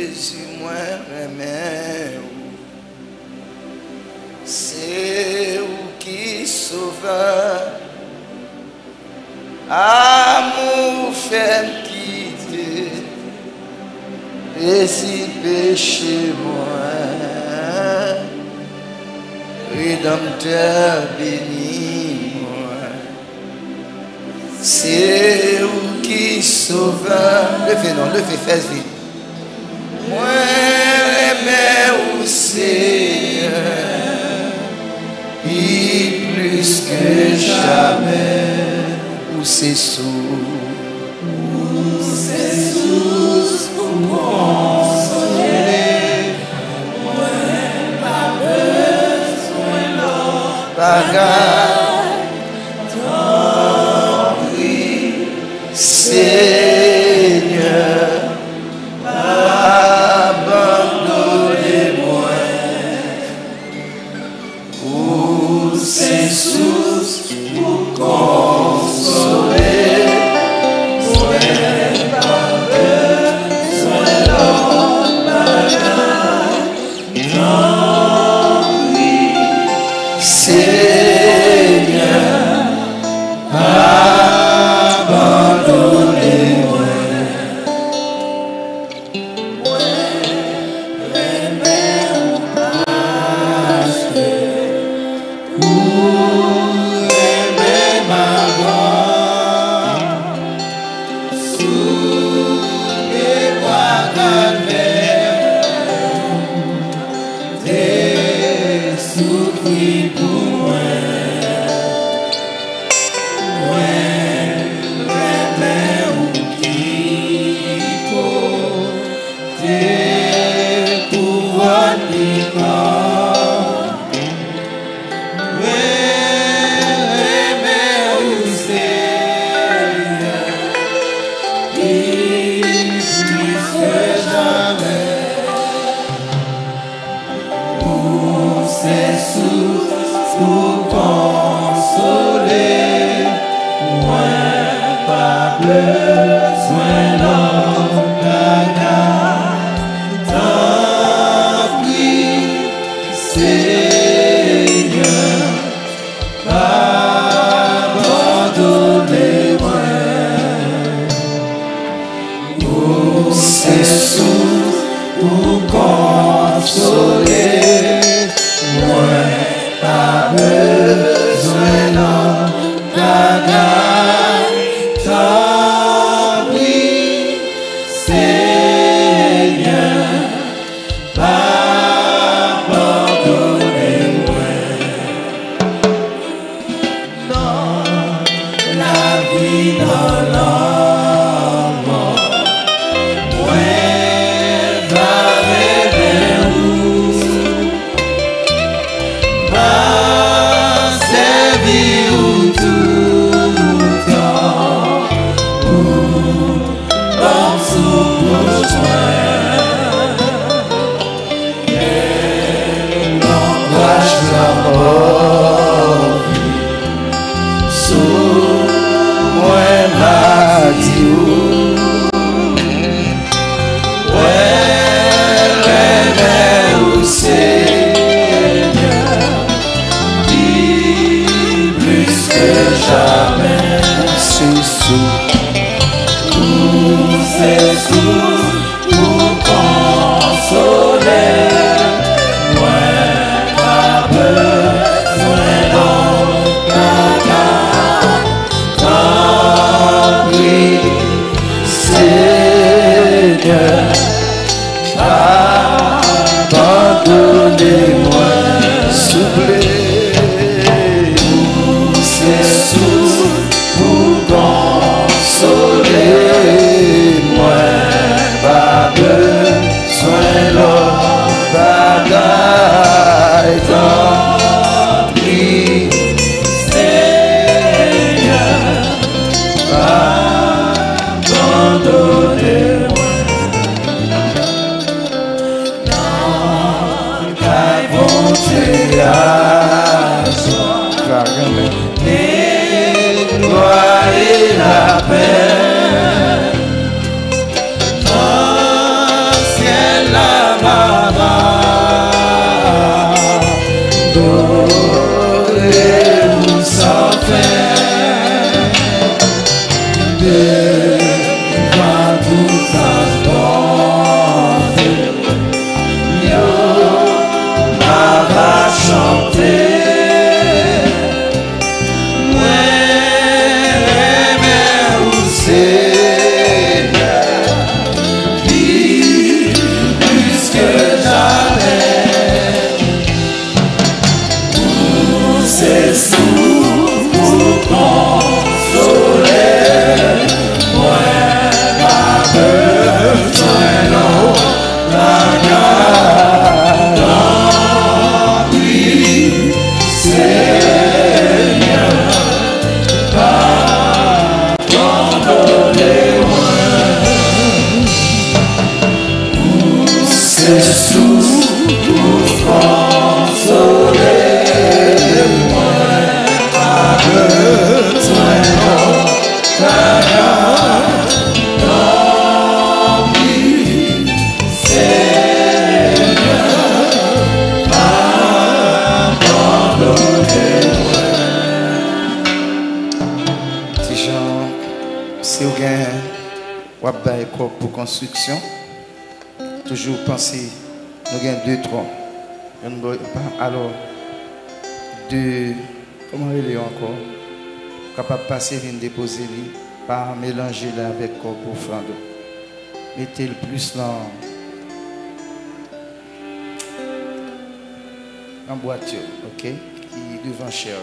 Jésus, moi, remets. C'est où qui sauveur. Amour fait quitter. Et si péché moi. Rédempteur béni moi. C'est où qui sauveur. Levez, fais vite. Moi, mais où Seigneur, et plus que jamais, où c'est sous pour consoler. Moi, pas besoin d'autre bagage, tant pis, Seigneur. C'est source pour consoler. Ouais, pas besoin d'autre bagage. Tant pis, Seigneur, abandonnez-moi. Abandonnez-moi, s'il vous plaît. C'est sous pour consoler. Moi, pas besoin d'autre bagaille. Tant pis, Seigneur, abandonnez-moi. Nettoyer la paix, dans le ciel ou pour construction. Toujours penser, nous avons 2, 3. Alors, comment il est encore? Capable de passer, venir déposer, pas mélanger là avec corps pour offrande. Mettez le plus là en boîte, ok? Qui devant cher.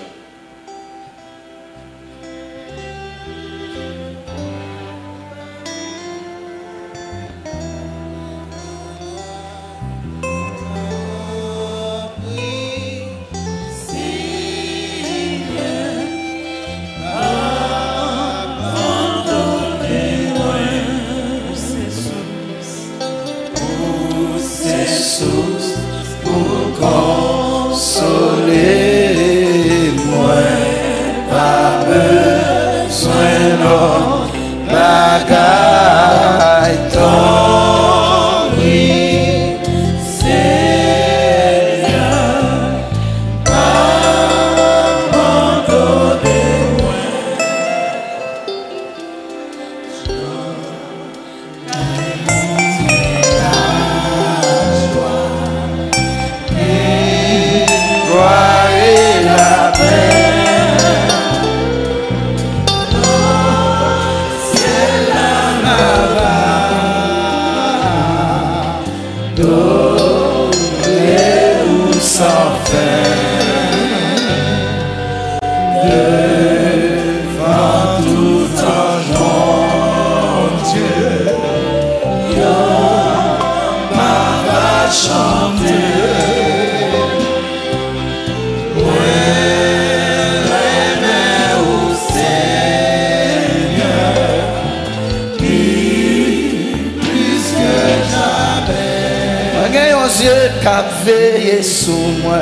Veillez sous moi,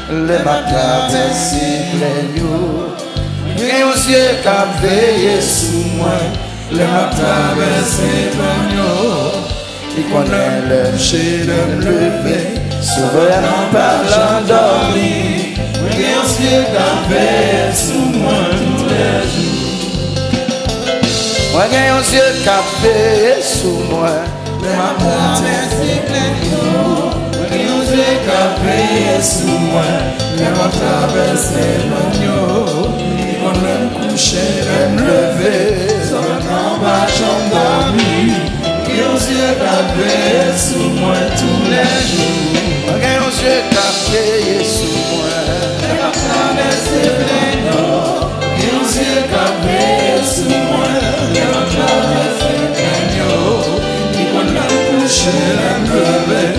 le matin c'est plein. J'ai aux yeux qu'à veiller sous moi, le matin c'est plein. Il connaît le chez le lever, souverain par l'endormi. J'ai aux yeux qu'à veiller sous moi tous les jours. Moi j'ai aux yeux qu'à veiller sous moi, le matin c'est plein. J'ai qu'à veiller sous moi, mais on traverse l'agneau. Il qu'on aime coucher, aime lever, seulement ma chambre dormir. Et on s'est qu'à veiller sous moi tous les jours. Et on s'est qu'à veiller sous moi, mais on traverse l'agneau. Et on s'est qu'à veiller sous moi, mais on traverse l'agneau. Il qu'on aime coucher, aime lever.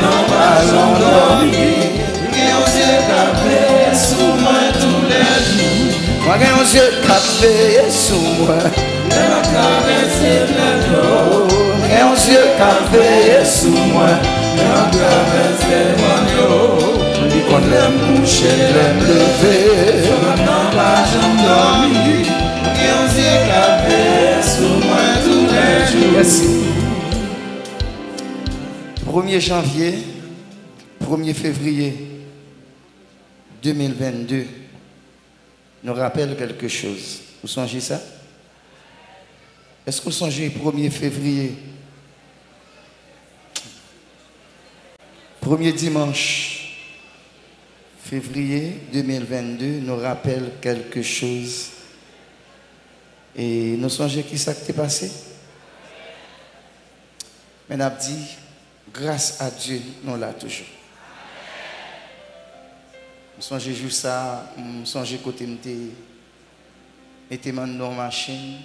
Non, pas endormi, et on s'est tapé sous moi tous les jours. Moi, on s'est tapé sous moi, et on traversé l'agneau. Et on s'est tapé sous moi, et on traversé l'agneau. Lui qu'on l'aime coucher, l'aime lever. Non, pas endormi, et on s'est tapé sous moi tous les jours. Merci. 1er janvier, 1er février 2022 nous rappelle quelque chose. Vous songez ça? Est-ce que vous songez 1er février? 1er dimanche février 2022 nous rappelle quelque chose. Et nous songez qui ça qui est passé? Mais on a dit, grâce à Dieu, nous l'avons toujours. Je songe juste ça, je songe côté mettez-moi dans la machine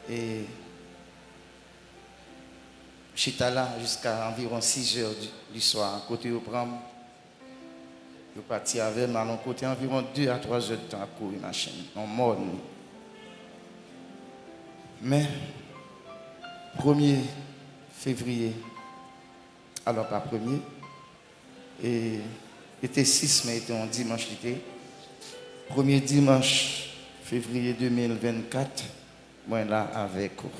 et j'étais là jusqu'à environ 6 heures du soir. Côté au pram, je suis parti avec moi, à côté environ 2 à 3 heures de temps à courir la machine, en mode. Mais 1er février, alors pas 1er, et était 6 mai, était un dimanche d'été. 1er dimanche février 2024, moi là avec vous.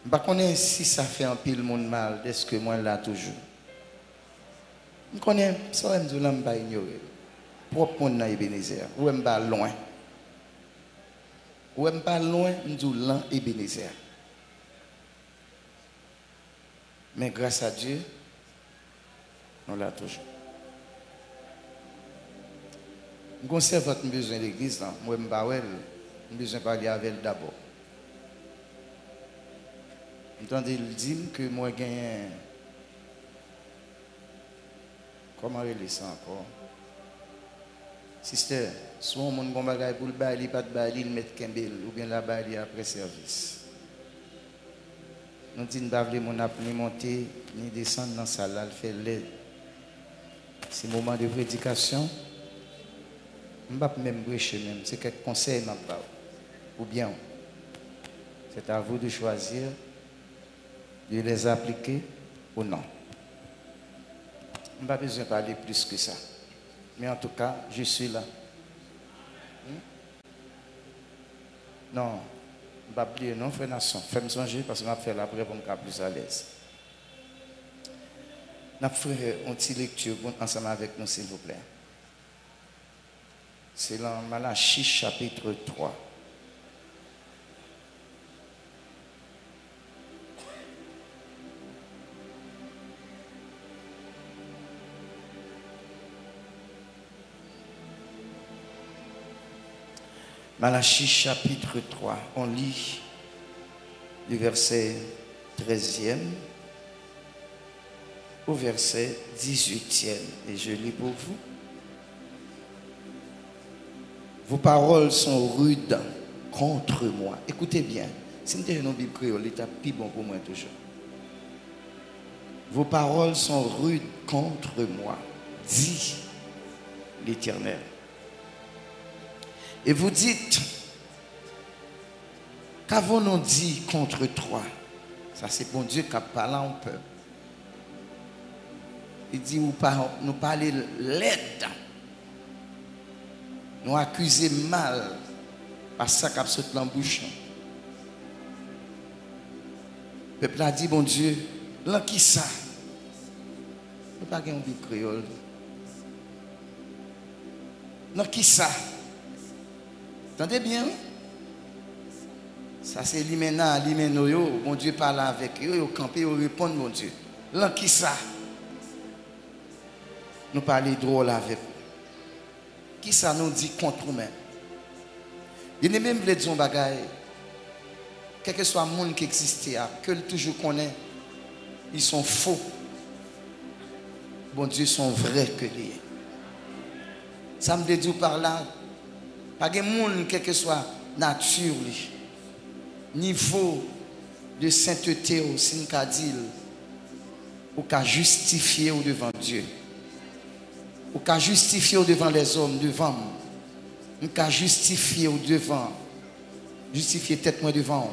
Je ne sais pas si ça fait un pile monde mal, est-ce que moi là toujours. Je connais, ça je ne vais pas ignorer. Propre monde dans Ebenezer, ou je vais loin. Ou même pas loin, nous l'an Ebenezer. Mais grâce à Dieu, on l'a toujours. Je conserve votre besoin de l'église. Moi, je besoin de parler avec elle d'abord. Entendez, il dit que moi, j'ai gagné. Comment il ça encore? Sister, soit mon bon bagage pour le bail, pas de bail, il met Kembel ou bien la bail après service. Nous disons que nous ne pouvons ni monter ni descendre dans la salle, faire l'aide. C'est le moment de prédication. Je ne vais pas même prêcher même. C'est quelques conseils que je ou bien, c'est à vous de choisir de les appliquer ou non. Je n'ai pas besoin de parler plus que ça. Mais en tout cas, je suis là. Non, je ne vais pas oublier, non, frère Nation. Fais-moi songer parce que je vais faire après pour me faire plus à l'aise. Je vais faire une petite lecture ensemble avec nous, s'il vous plaît. C'est dans Malachie chapitre 3. Malachie chapitre 3, on lit du verset 13e au verset 18e. Et je lis pour vous. Vos paroles sont rudes contre moi. Écoutez bien. Si nous avons une Bible créole, c'est plus bon pour moi toujours. Vos paroles sont rudes contre moi, dit l'Éternel. Et vous dites, qu'avons-nous dit contre toi? Ça c'est bon Dieu qui a parlé en peuple. Il dit, nous parlons l'aide. Nous accusons mal par ça qu'a sauté dans la bouche. Le peuple a dit, bon Dieu, là qui ça? Nous pas un Bible créole. Là qui ça? Entendez bien? Ça c'est l'imena, l'imeno, bon Dieu parle avec eux, ils campent, ils répondent, mon Dieu. Là qui ça? Nous parlons drôle avec eux. Qui ça nous dit contre nous-mêmes? Il n'y a même pas de bagaille. Quel que soit le monde qui existe, que toujours connaît, ils sont faux. Bon Dieu, sont vrais que les. Ça me dit par là, pas de monde, quel que soit nature, niveau de sainteté au Sinkadil, ou qu'à justifier devant Dieu. Ou qu'à justifier devant les hommes, devant moi. Ou qu'à justifier devant. Justifier tête moi devant.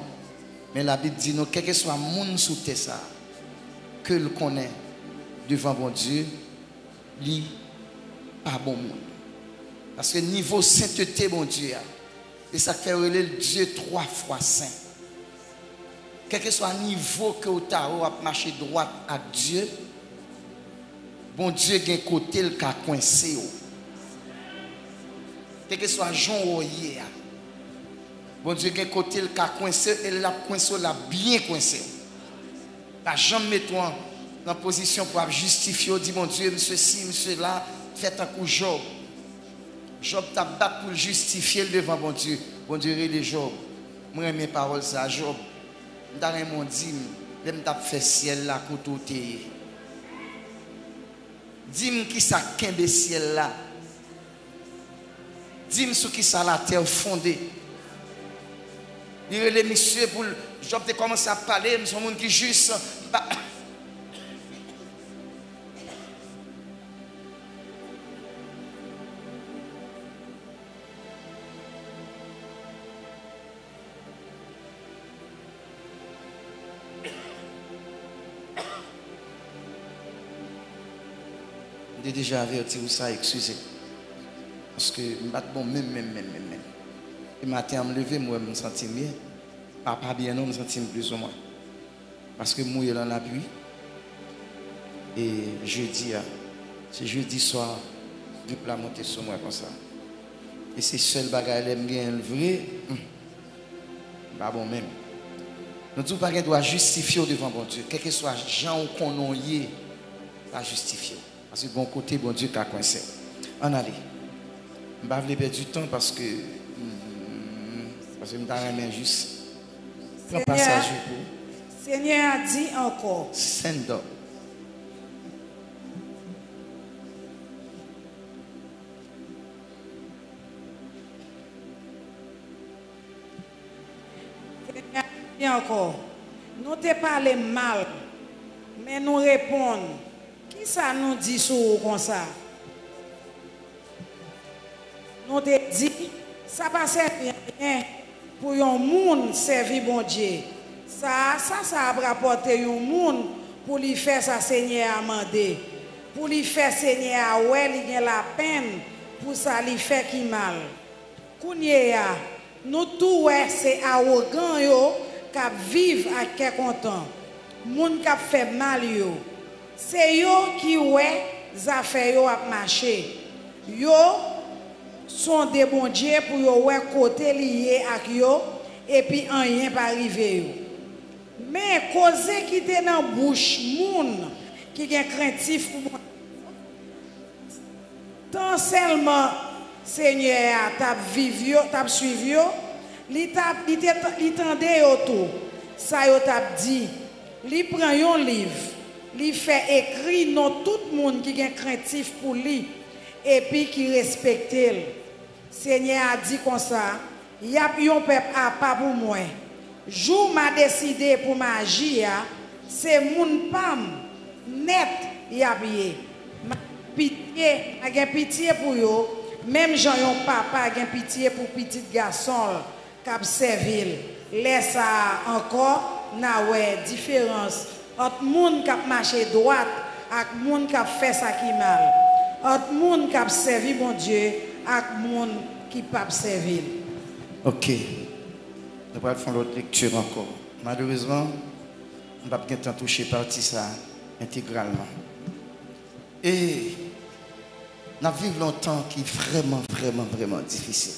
Mais la Bible dit, non, quel que soit le monde sous terre, ça, que le connaît devant bon Dieu, lui, pas bon monde. Parce que niveau sainteté, bon Dieu, et ça fait relayer le Dieu 3 fois saint. Quel que soit le niveau que vous avez marché droit à Dieu, bon Dieu a un côté le cas coincé. Quel que soit Jean Oyer, bon Dieu a un côté le cas coincé et la coincé l'a bien coincé. Pas jamais mettre-toi dans position pour justifier, dit mon Dieu, monsieur ci, monsieur là, faites un coup Job. Job t'a battu pour justifier devant bon Dieu. Bon Dieu, les Job. Moi, mes paroles, c'est à Job. Dans mon dîme, je me fait ciel là, côté. Dis-moi qui ça qu'un ciel là. Dis-moi ce qui ça la terre fondée. Il y a les messieurs pour Job de commencer à parler, mais son monde qui juste. J'ai déjà averti ou ça, excusez. Parce que je me bon même. Et matin, je me lever, moi, je me sens bien. Pas bien, non, je me sens plus ou moins. Parce que moi, je suis dans la pluie. Et jeudi, c'est jeudi soir, du plat monté sur moi comme ça. Et c'est seul bagage, je me vrai. pas bon même. Nous ne pas doit justifier devant bon Dieu. Quel que soit gens qu'on y pas justifier. Parce que bon côté, bon Dieu qu'a coincé. On allait. Je ne vais pas perdre du temps parce que je me donne juste. Prends passage pour. Seigneur a dit encore. Send up. Seigneur a dit encore. Nous te parlé mal, mais nous répondons. Qui ça nous dit sur comme ça? Nous te dit, ça ne sert rien pour un monde servir bon Dieu. Ça a rapporté un monde pour lui faire sa Seigneur à demander. Pour lui faire Seigneur à ouais, il a la peine pour ça lui faire qui mal. Kounya, nous tout c'est arrogant yo qui vivent à quel content. Moun qui fait mal yo. C'est yo qui ouais affaires yo a marché. Yo sont des bons dieux pour yo ouais côté lié avec yo et puis rien pas arrivé yo. Mais cause qui était dans bouche moun qui est craintif pour tant seulement Seigneur t'a vivu t'a suivi yo, li tendait yo tout. Ça yo t'a dit, li prend un livre, li fait écrit non tout le monde qui est craintif pour lui et puis qui respecte lui. Seigneur a dit comme ça, y a un peuple à pas pour moi. Jour m'a décidé pour m'agir, c'est mon pam net y a bien. Pitié, a pitié pour yo, même Jean yon papa a pitié pour petit garçon qui servir. Laisse ça encore na ouais différence entre monde qui marché droite et monde qui fait ça qui mal. Entre monde qui servi bon Dieu et monde qui pas servir. OK. Nous allons faire l'autre lecture encore. Malheureusement, on ne va pas toucher partie ça intégralement. Et nous vivons longtemps qui est vraiment difficile.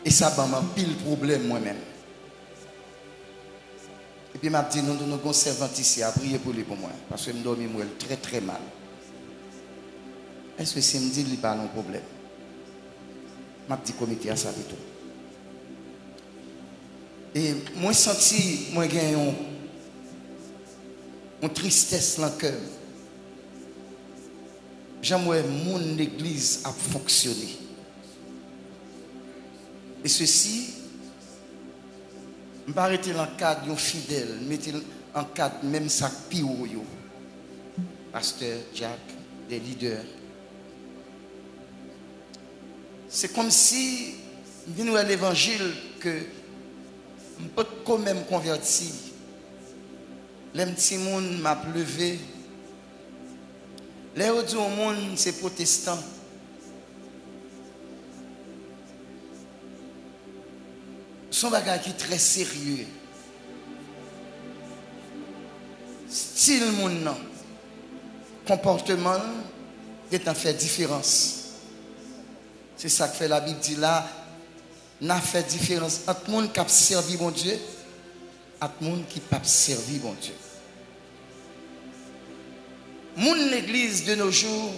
Et ça m'a pile problème moi-même. Et puis m'a dit nous avons servante ici à prier pour lui pour moi parce que je me dormais très mal. Est-ce que c'est me dit qu'il n'y a pas de problème? M'a dit comité à ça et tout. Et moi senti moi gagne une tristesse dans le cœur. J'aimerais mon église a fonctionné. Et ceci, je ne vais pas arrêter dans le cadre de fidèles, mais en cadre même ça pire. Pasteur, Jack, des leaders. C'est comme si, nous à l'évangile, que je ne peux pas quand même convertir. Les petits monde m'a levé. Les autres au monde, c'est protestant. Son bagage qui est très sérieux. Style monde non. Comportement est en fait différence. C'est ça que fait la Bible dit là, n'a fait différence entre le monde qui a servi mon Dieu et le monde qui n'a pas servi mon Dieu. Mon l'église de nos jours,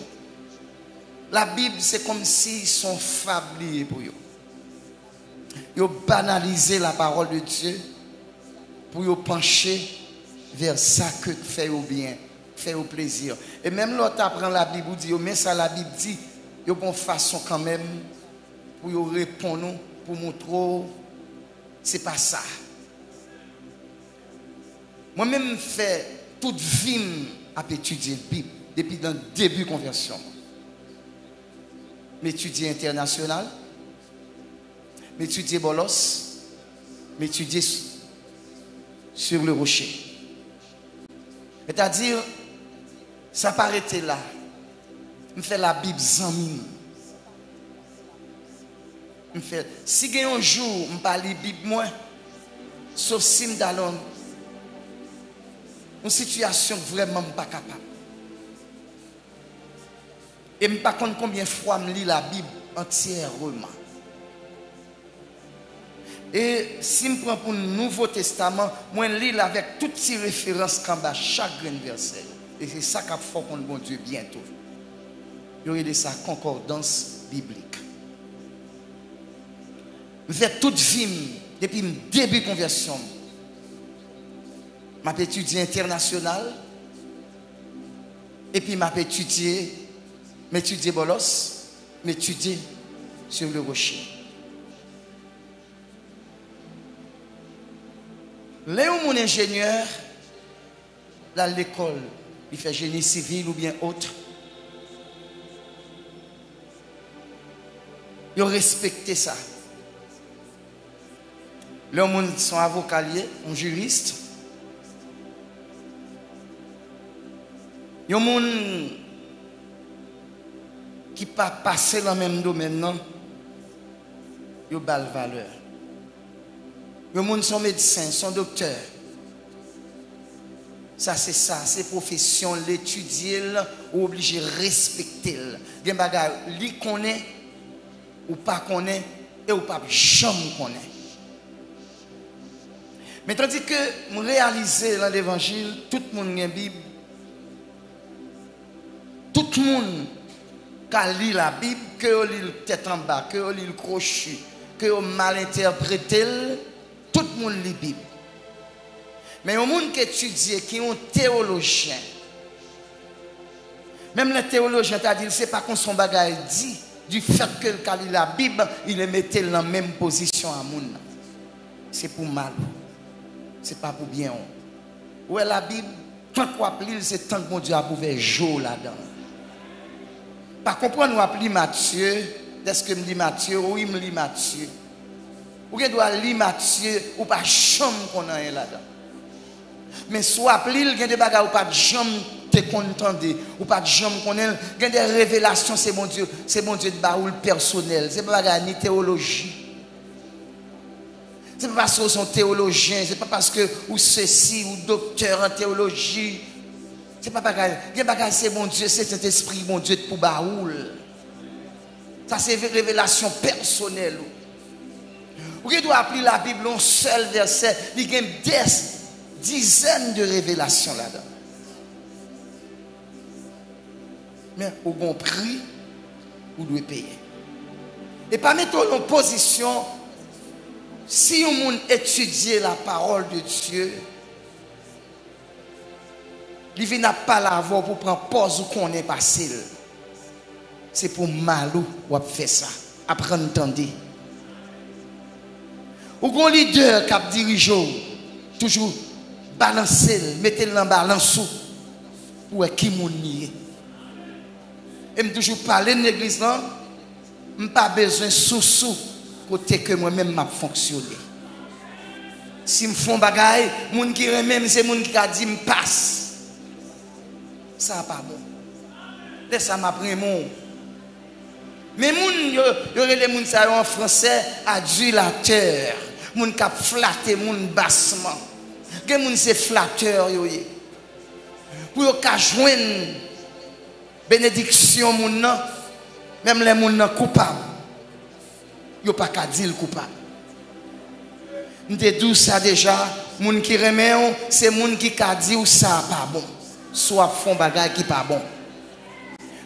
la Bible c'est comme si son fablier pour eux. Ils ont banalisé la parole de Dieu pour y pencher vers ça que fait au bien, fait au plaisir. Et même l'autre apprend la Bible, dit, mais ça la Bible dit, il y a une façon quand même pour y répondre, pour montrer, c'est pas ça. Moi-même, fais toute vie à étudier la Bible depuis le début de la conversion. M'étudier international, m'étudier bolos, m'étudier sur le rocher. C'est-à-dire, ça paraît là. Je fais la Bible zami. Si il y a un jour, je parle la Bible moi, sauf si je suis dans une situation vraiment pas capable. Et je ne sais pas combien de fois je lis la Bible entièrement. Et si je prends pour le Nouveau Testament, moi je lis avec toutes ces références qu'en bas, chaque verset. Et c'est ça qu'il faut qu'on bon Dieu bientôt. Il y a sa concordance biblique. Je fais toute vie, depuis le début de la conversion, je étudié international, et puis je étudié Bolos, m'étudier sur le rocher. Léo, mon ingénieur, à l'école, il fait génie civil ou bien autre. Il a respecté ça. Les gens sont avocats, un juriste. Il y a des gens qui ne pas passer dans le même domaine, non. Ils ont belle valeur. Il y a des gens qui sont médecins, sont docteurs. Ça, c'est ça, c'est profession, l'étudier, ou obligé de respecter. Il y a des gens qui connaissent, ou pas connaissent, et ou pas jamais connaissent. Mais tandis que je réalise dans l'évangile, tout le monde a une Bible. Tout le monde qui lit la Bible, que lit le tête en bas, que lit le crochet, que mal interprété, tout le monde lit la Bible. Mais il y a des gens qui étudient, qui sont théologiens. Même les théologiens, c'est-à-dire, ce n'est pas qu'on son bagage dit, du fait que le lit la Bible, il les mettait dans la même position à monde. C'est pour mal. Ce n'est pas pour bien. Où est la Bible? Tant qu'on appelle, c'est tant que mon Dieu a ouvert jour là-dedans. Par contre, nous appelons Matthieu. Est-ce que je me dis Matthieu? Oui, je me dis Matthieu. Ou que doit lire Matthieu, ou pas chambre qu'on a là-dedans. Mais soit appelé, il y a des bagages ou pas de jambe te contenter, ou pas de jambe qu'on a, il y a des révélations, c'est mon Dieu de baoul personnel. C'est pas bagage ni théologie. Ce n'est pas parce que vous êtes théologien, ce n'est pas parce que vous ceci ou docteur en théologie. Ce n'est pas bagage. C'est mon Dieu, c'est cet esprit, mon Dieu, pour baoul. Ça, c'est une révélation personnelle. Vous doit appeler la Bible un seul verset, il y a des dizaines de révélations là-dedans. Mais au bon prix, vous devez payer. Et pas mettre en position. Si on étudie la parole de Dieu, il n'a pas la voix pour prendre pause ou qu'on est passé. C'est pour malou ou faire ça. Apprendre à entendre. Ou un leader qui a dirigé, toujours balancer, mettre dans la balance pour qui moun nié. Et me toujours parler de l'église là, je n'ai pas besoin de sous côté que moi-même m'a fonctionné. Si me font bagaille, moun qui même c'est moun qui a dit me passe. Ça pas bon. Laisse ça m'a pris mon. Mais moun yo les moun ça en français adulateur. Moun qui flatter moun bassement. Que moun c'est flatteur yo. Pour yo ka joindre bénédiction moun nan, même les moun nan coupable. Yo pas qu'à dire coupable. M'te dit ça déjà, moun qui remet c'est moun qui ka dit ou ça pas bon. Soit font bagay qui pas bon.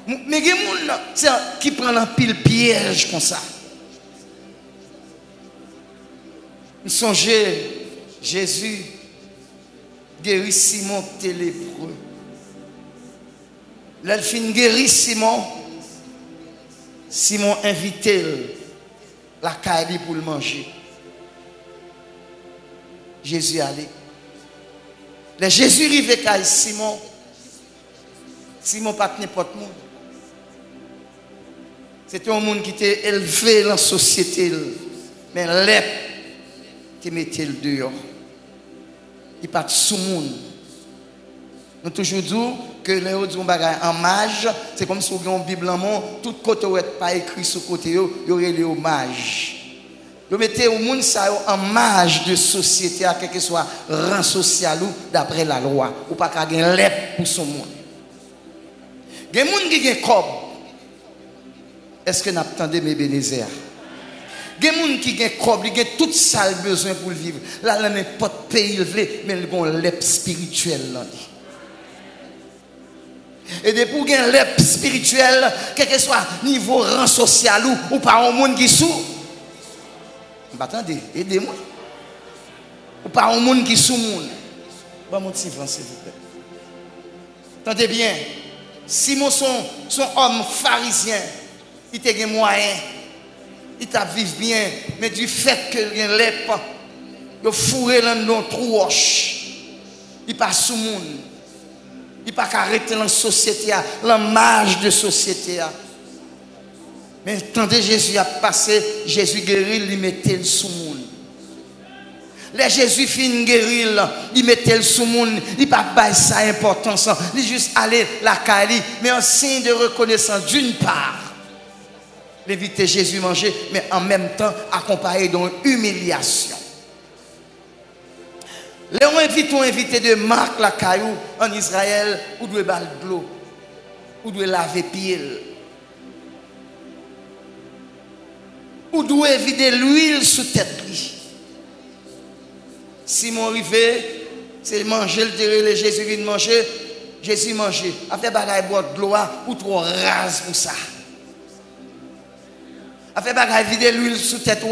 Mais gen moun c'est qui prend un pile piège comme ça. Songez Jésus guérit Simon qui était lépreux. L'elfine guérit Simon. Simon invité la caille pour le manger. Jésus allait. Le Jésus arrivé à Simon. Simon pas n'importe monde. C'était un monde qui était élevé dans la société. Mais l'ép qui mettait le dehors. Il pas sous monde. Nous toujours dit que les autres ont bagay en mage, c'est comme si vous avez une Bible en main, tout côté où est pas écrit sur côté, il y aurait les hommages. Vous mettez au monde ça en mage de société, à quel que soit rang social ou d'après la loi, ou pas qu'à gagner l'ép pour son monde. Il y a des gens qui ont cob. Est-ce que nous attendons mes bénézères? Il y a des gens qui ont corps, qui ont tout ça besoin pour vivre. Là, il n'y a pas de pays, mais ils ont l'ép spirituel. Et depuis pour gagner l'ép spirituel, quel que soit niveau rang social ou pas un monde qui sous. Attendez, aidez-moi. Ou pas un monde qui sous monde. Bon, mon petit frère, s'il vous plaît. Attendez bien. Simon, son homme pharisien, il a des moyens. Il t'a vivre bien. Mais du fait que il y a l'ép, il a fourré dans le trou roche. Il passe sous monde. Il ne peut pas arrêter la société, l'image de société. Mais attendez, Jésus a passé, Jésus guérit, il mettait le sous monde. Les Jésus fin guérir, il mettait le sous monde, il n'a pas ça importance, il juste aller la caille, mais un signe de reconnaissance d'une part. L'éviter Jésus manger, mais en même temps accompagné d'une humiliation. Les invité de Marc la caillou en Israël, où doit bal de l'eau, où doit laver pied, où doit vider l'huile sous tête. Simon arrivé, c'est manger le terre, Jésus vient manger, Jésus manger. A fait bagaille boire de l'eau ou trop rase pour ça. A fait bagaille vider l'huile sous tête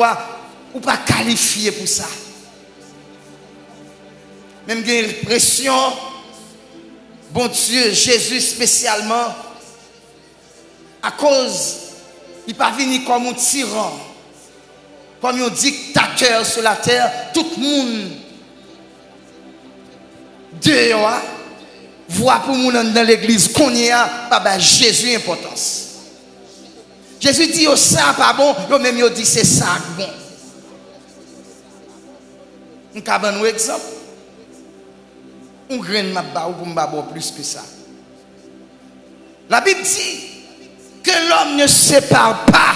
ou pas qualifié pour ça. Même j'ai l'impression, bon Dieu, Jésus spécialement, à cause, il n'est pas venu comme un tyran, comme un dictateur sur la terre, tout le monde, dehors, voit pour nous dans l'église qu'on y a, bah, Jésus importance. Jésus dit, oh, ça pas bon, yo même yo dit, c'est ça bon. Nous avons un exemple. On graine ma ba ou pour m'ba plus que ça. La Bible dit que l'homme ne sépare pas.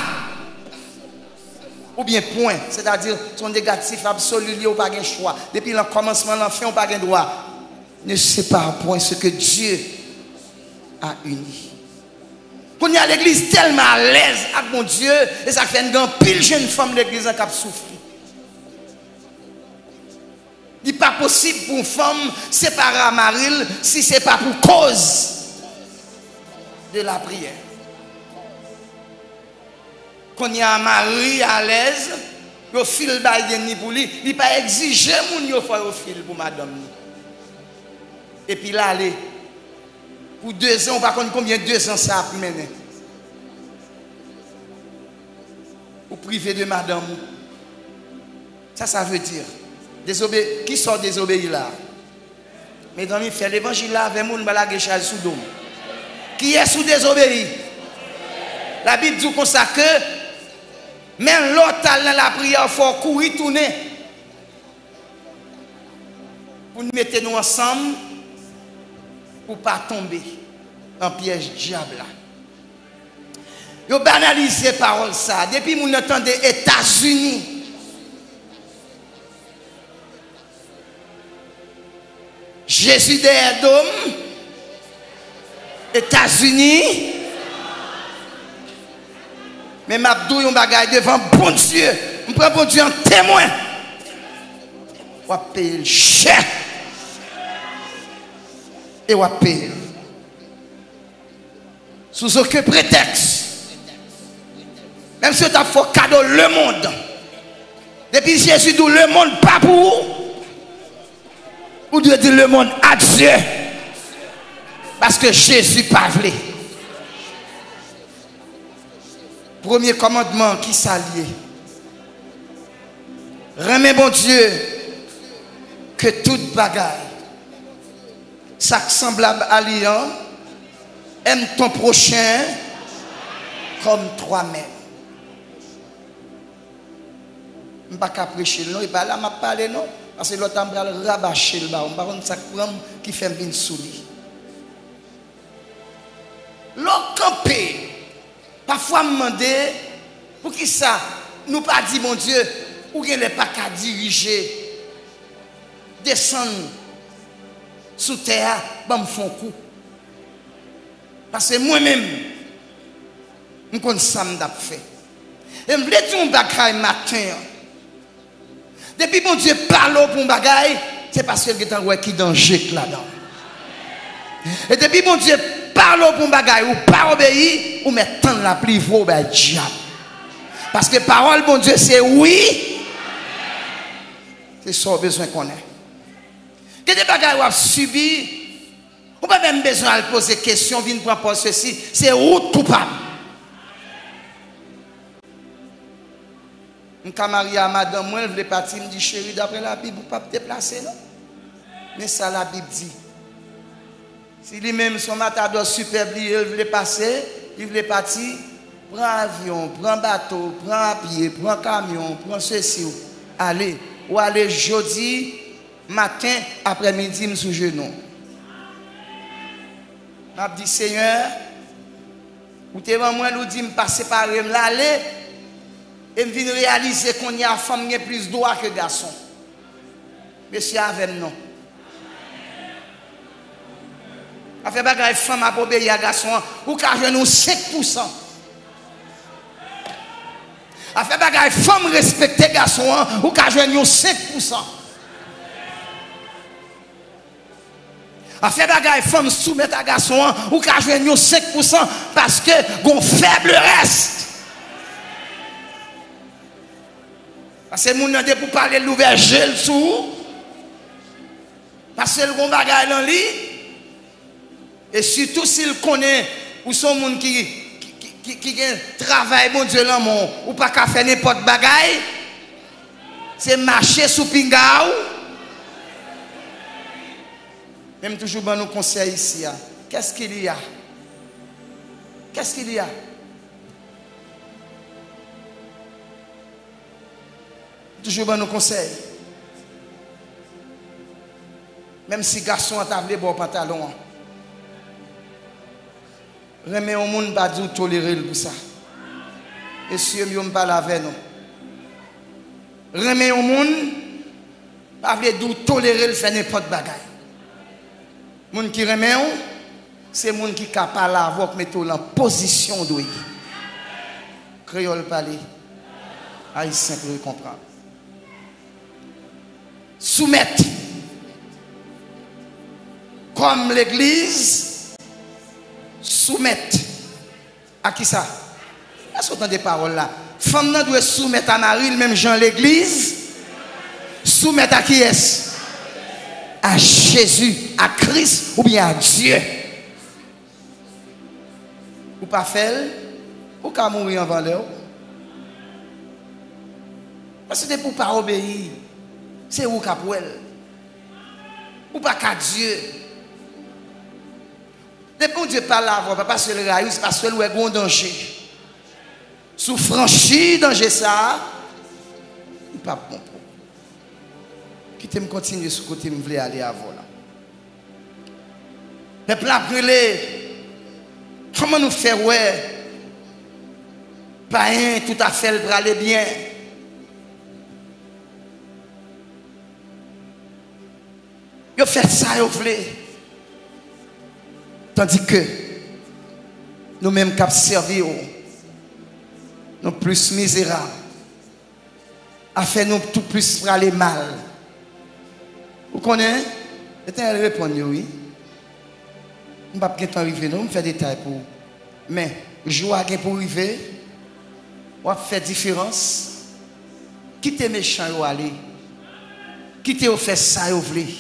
Ou bien point, c'est-à-dire son négatif absolu, ou pas de choix. Depuis le commencement, l'enfant, on pas de droit. Ne sépare point ce que Dieu a uni. Quand il y a l'église tellement à l'aise avec mon Dieu, et ça fait une grande pile jeune femme de l'église qui a souffert. Il n'est pas possible pour une femme séparer à Maril si ce n'est pas pour cause de la prière. Quand il y a un mari à l'aise, il file le pour lui, il ne pas exiger qu'il file pour madame. Et puis là, allez, pour 2 ans, par contre, combien 2 ans ça a mené? Pour priver de madame. Ça veut dire. Qui sont désobéis là? Mesdames, il fait l'évangile là avec moun balage chal sous dôme. Qui est sous désobéi? La Bible dit comme ça que même l'autre dans la prière, il faut courir, tourner. Pour nous mettre nous ensemble pour ne pas tomber dans le piège diable là. Yo banalise ces paroles ça. Depuis nous entendons des États-Unis. Jésus des dômes, États-Unis, mais m'abdou yon bagay devant bon Dieu, je prends bon Dieu en témoin. On va payer le cher. Et on va payer. Sous aucun prétexte. Même si on a fait cadeau le monde. Depuis Jésus dit le monde pas pour vous. Ou Dieu dit le monde à Dieu. Parce que Jésus pas voulu. Premier commandement qui s'allie. Remets bon Dieu que toute bagaille, ça semblable alliant, aime ton prochain comme toi-même. Je ne vais pas prêcher, non, et pas là, je vais parler, non. Parce que l'autre va rabâcher le bas. On va ça qui fait une souris. L'autre campé, parfois me demander pour qui ça, nous pas dit mon Dieu, ou qu'il n'est pas qu'à diriger, descendre sous terre, bah me font coup. Parce que moi-même, je connais ça m'a fait. Et je voulais dire un bagage matin. Depuis que bon Dieu parle pour un bagage, c'est parce qu'il y a un qui danger là-dedans. Et depuis que bon Dieu parle pour un bagage, ou pas obéir, ou mettre la pluie, vous au diable. Parce que parole, bon Dieu, c'est oui. C'est ça qu'on a besoin qu'on ait. Que des bagages qu'on subi, on n'a pas même besoin de poser des questions, venir prendre ceci, c'est route coupable. Je suis marié à madame, moi, je voulais partir, me dit chérie, d'après la Bible, vous ne pouvez pas te déplacer, non? Mais ça, la Bible dit. Si lui-même, son matador superbe, il voulait passer, il voulait partir, prends avion, prends bateau, prends à pied, prends camion, prends ceci, allez. Ou aller jeudi, matin, après-midi, me sous genou. Je dis, Seigneur, ou t'es moi, nous dit, me passer par l'aller, et me viens réaliser qu'on y a femme qui a plus de droits que garçon. Monsieur avec nous. A fait bagay femme à obéir à garçon, ou qu'à nous 5%. A fait bagay femme respecter garçon, ou qu'à nous 5%. A fait bagay femme soumettre à garçon, ou qu'à nous 5% parce que gon faible reste. Parce que moun nan pour parler de l'ouverture sous. Parce que le gon bagay dans lui. Et surtout s'il connaît ou son monde qui travaille bon Dieu l'amour ou pas qu'à faire n'importe bagaille, c'est marcher sous pingaou. Même toujours dans nos conseils ici, qu'est-ce qu'il y a? Qu'est-ce qu'il y a? Toujours dans nos conseils. Même si garçon a tablé bon pantalon. Remet au monde pas du tolérer pour ça. Et si je ne parle avec nous. Remet au monde pas du tolérer le faire n'importe bagaille. Monde qui remet c'est monde qui capable avoir mettre en position de créole parler. Haïtien pour comprendre. Soumettre comme l'église soumettre à qui ça? Est-ce que vous entendez des paroles là? Femme doit soumettre à Marie, même Jean l'église. Soumettre à qui est-ce? À Jésus, à Christ ou bien à Dieu. Ou pas faire, ou qu'à mourir en valeur. Parce que c'est pour ne pas obéir. C'est où qu'à pour elle. Ou pas qu'à Dieu. Depuis que Dieu parle à vous, parce que le raïs, c'est parce que le est danger. Sous franchi danger ça, il pas bon. Quittez-moi continuer sur le côté, je voulais aller à vous là. Peuple a brûlé. Comment nous faire ouais? Pas un tout à fait pour aller bien. Vous faites ça, vous voulez. Tandis que nous-mêmes qui servi, nous plus misérables, a fait nous tout plus pour aller mal. Vous connaissez? Elle répond oui. Je ne vais pas arriver, nous faire des détails pour. Mais, joie pour arriver, on va faire différence. Quittez méchant ou aller. Quittez ou faire ça ou voulez.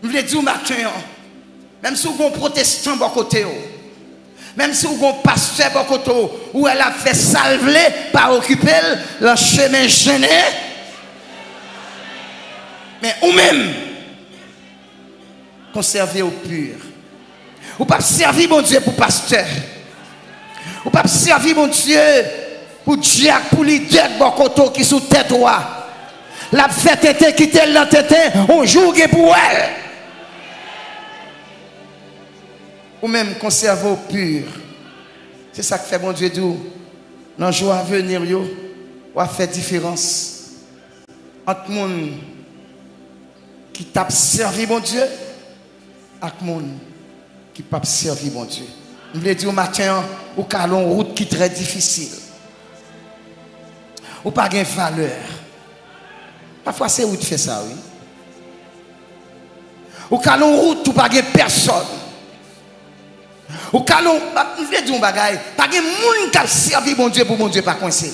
Je voulais dire au matin, même si vous êtes un protestant de côté, même si vous êtes un pasteur de côté, où elle a fait salver, pas occuper le chemin gêné, mais ou même conserver au pur. Ou pas servir mon Dieu pour pasteur. Ou pas servir mon Dieu pour Dieu, pour leader de côté qui sous tête. La fête était qui telle la tête, on joue pour elle. Ou même conserver au pur. C'est ça que fait mon Dieu d'où. Dans le jour à venir, on va faire différence entre les gens qui t'a servi mon Dieu et les gens qui ne pas servi mon Dieu. Je voulais dire au matin, ou calon route qui est très difficile. Ou pas de valeur. Parfois c'est où tu fais ça, oui. Ou calon route, ou pas de personne. Ou calon, je voulais dire un bagage, pas de monde qui a servi bon Dieu pour mon Dieu pas coincé.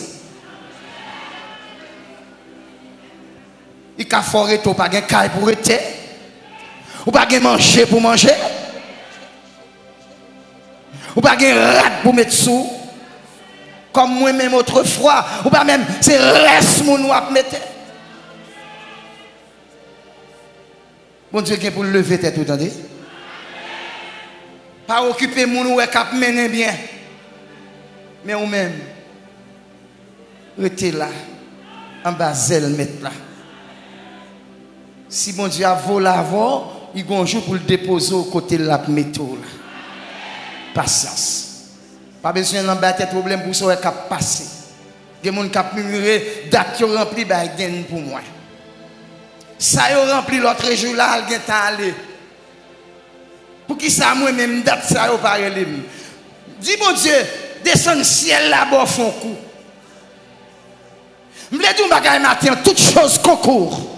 Il a foré tout, pas de caille pour être. Ou pas de manger pour manger. Ou pas de rat pour mettre sous. Comme moi-même autrefois. Ou pas même, c'est reste mon nous à mettre. Bon Dieu, qui pour lever tête, vous entendez? Pas occuper mon ou cap mener bien. Mais ou même, restez là, en bas zèle mettre là. Si bon Dieu a volé avant, il y a un jour pour le déposer au côté de la métaux. Patience. Pas besoin d'en battre problème pour ça qui a passé. Des gens qui ont murmuré, date qui rempli, ben pour moi. Ça a rempli l'autre jour là, il est allé. Pour qui ça moi-même date ça a pas relé. Dis bon Dieu, descend le ciel là-bas font coup. Je voulais dire un matin, toutes choses concourent.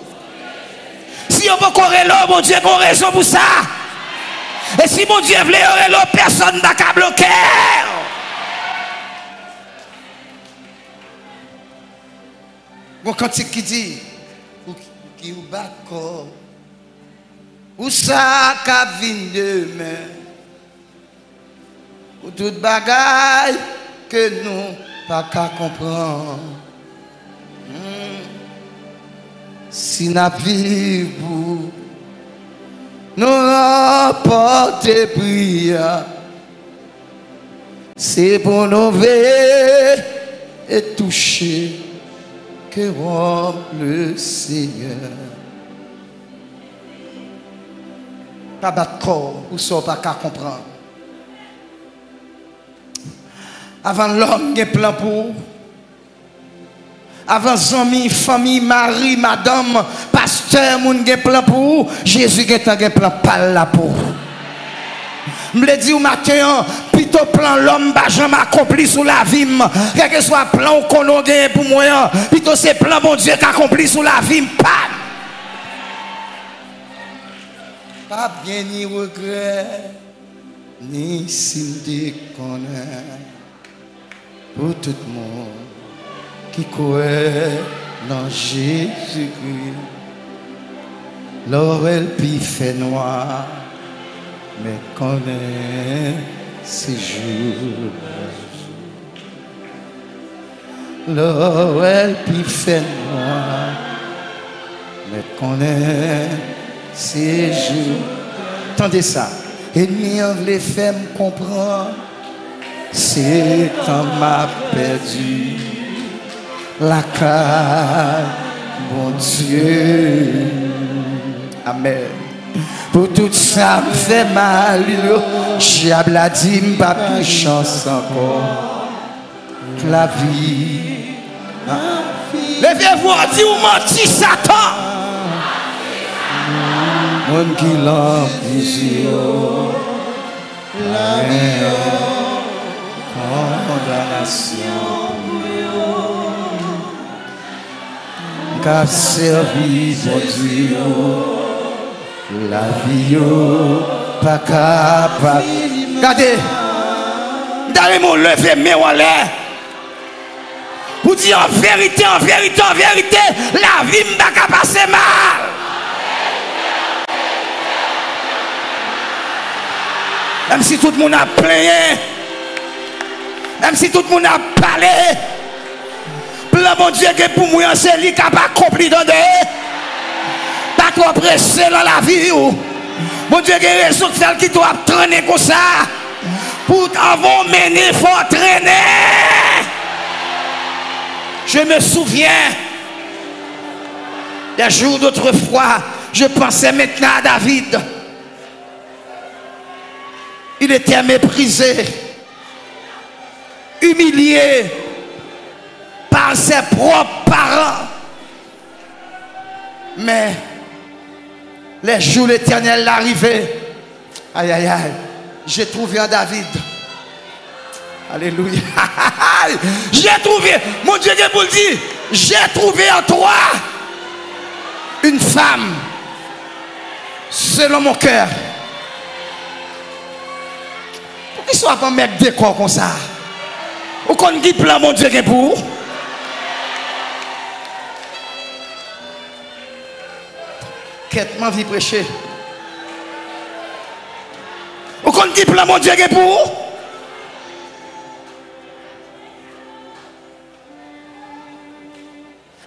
Si on peut courir là, bon Dieu, qu'on raison pour ça. Et si mon Dieu voulait courir là, personne n'a qu'à bloquer. Bon cantique qui dit, qui ou bako, ou ça qu'a vinn demain, ou toute bagaille que nous pas qu'à comprendre. Si n'a vivons, nous remporter prière, c'est pour nous veiller et toucher que rend le Seigneur. Pas battre corps, ou ça pas qu'à comprendre. Avant l'homme, il y a plan pour. Avant amis, famille, mari, madame, pasteur, moun gen plan pour Jésus gen plan pas là pour. Me dit au matin, plutôt plan l'homme ba jamais accompli sous la vie, quel que soit plan qu'on a gagné pour moi, plutôt c'est plan bon Dieu qui accompli sous la vie, pas bien ni regret, ni signe de connaître pour tout le monde qui croit dans Jésus-Christ. L'orel puis fait noir, mais connaît ces jours. L'orel puis fait noir, mais connaît ces jours. Entendez ça. Ennemi en voulait faire me comprendre. C'est quand m'a perdu la caille, bon Dieu. Amen. Pour tout ça me fait mal, diable a dit pas plus chance encore. La vie. Levez-vous et dites ou menti Satan. Mon qui l'empêche, la condamnation. Qu'a servi mon Dieu, la vie pas capable. Regardez, d'aller mon lever mais en l'air. Pour dire en vérité, en vérité, en vérité, la vie m'a pas passer mal. Même si tout le monde a plaigné, même si tout le monde a parlé, plan mon Dieu que pour moi c'est lui qui n'a pas accompli dans des. Pas trop pressé dans la vie. Mon Dieu qui a raison de faire qui doit traîner comme ça. Pour avoir mené, il faut traîner. Je me souviens des jours d'autrefois, je pensais maintenant à David. Il était méprisé, humilié par ses propres parents. Mais les jours l'éternel l'arrivée, aïe aïe aïe, j'ai trouvé en David Alléluia. J'ai trouvé, mon Dieu, que pour le dire, j'ai trouvé en toi une femme selon mon cœur. Pourquoi il soit pas mettre des corps comme ça? Ou qu'on dit plan, mon Dieu, que pour? Qu'est-ce que vie prêcher? Ou qu'on dit plan, mon Dieu, que pour?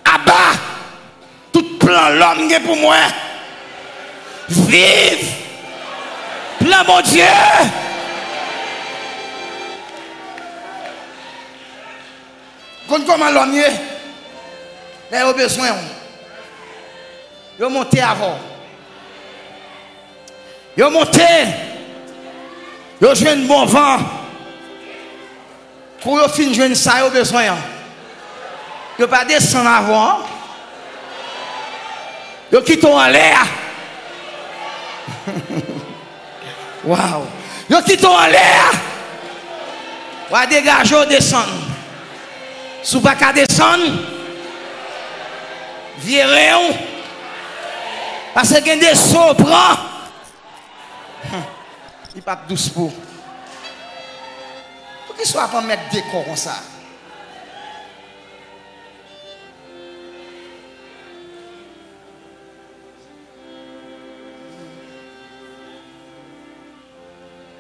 Abat tout plan l'homme est pour moi. Vive plan mon Dieu. Comment l'homme est? Là, il a besoin. Il a monté avant. Il a monté. Il a joué un bon vent. Pour finir jouer ça, il a besoin. Il pas descendre avant. Il quitte en l'air. Waouh. Il quitte en l'air. Il va dégager, descendre. Si vous ne pouvez pas descendre, virez-vous. Parce qu'il y a des sauts, prend. Il pas douce pour. Pour qu'il soit pas mettre des corps comme ça.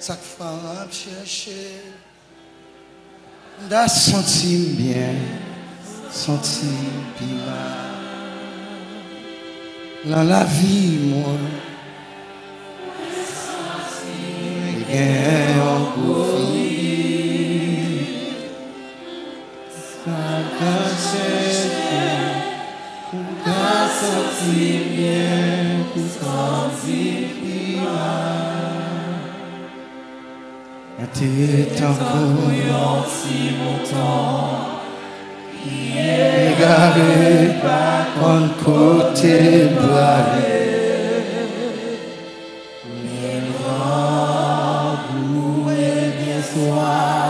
Chaque fois que je cherche, je senti bien, senti bien. Dans la vie, moi, je gagne encore. Je senti bien, senti bien. T'es encore si longtemps, égaré en côté barré, mais vous et bien soir,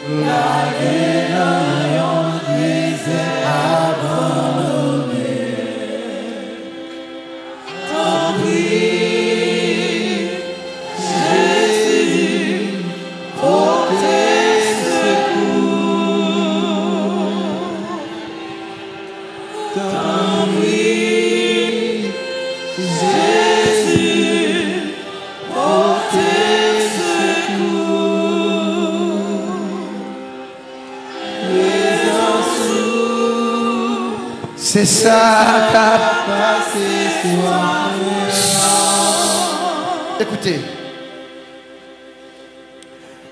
la guérison disait abandonné. Tant pis. C'est ça qu'a passé soir. Écoutez,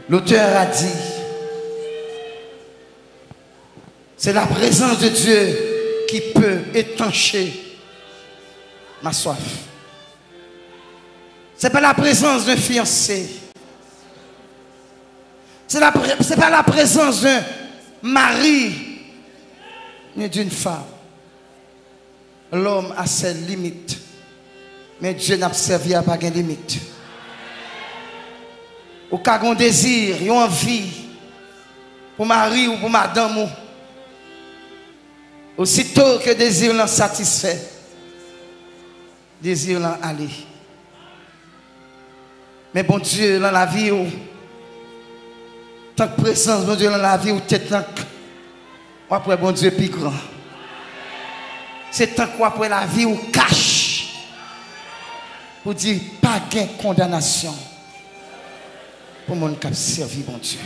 l'auteur a dit, c'est la présence de Dieu qui peut étancher ma soif. C'est pas la présence d'un fiancé. C'est pas la présence d'un mari ni d'une femme. L'homme a ses limites. Mais Dieu n'a servi à pas de limite. Ou quand on désir, on a envie pour mari ou pour madame. Aussitôt que désir l'en satisfait, désir l'en aller. Mais bon Dieu, dans la vie, tant que présence, bon Dieu, dans la vie, ou tête tant que, après bon Dieu, plus grand. C'est tant qu'après la vie, ou cache. Pour dire, pas de condamnation. Pour mon cap servi, bon Dieu.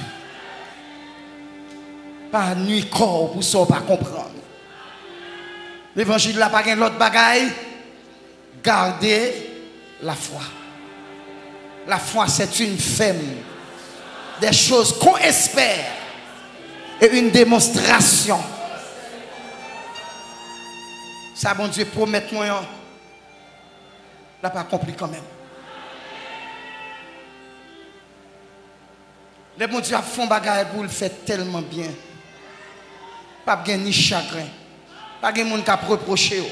Pas nuit corps pour ça, pas comprendre. L'évangile n'a pas de l'autre bagaille. Gardez la foi. La foi, c'est une femme des choses qu'on espère et une démonstration. Ça, bon Dieu, promet-moi, n'a pas compris quand même. Le bon Dieu a fait un bagage pour le faire tellement bien. Pas de ni chagrin. Pas de monde qui a reproché.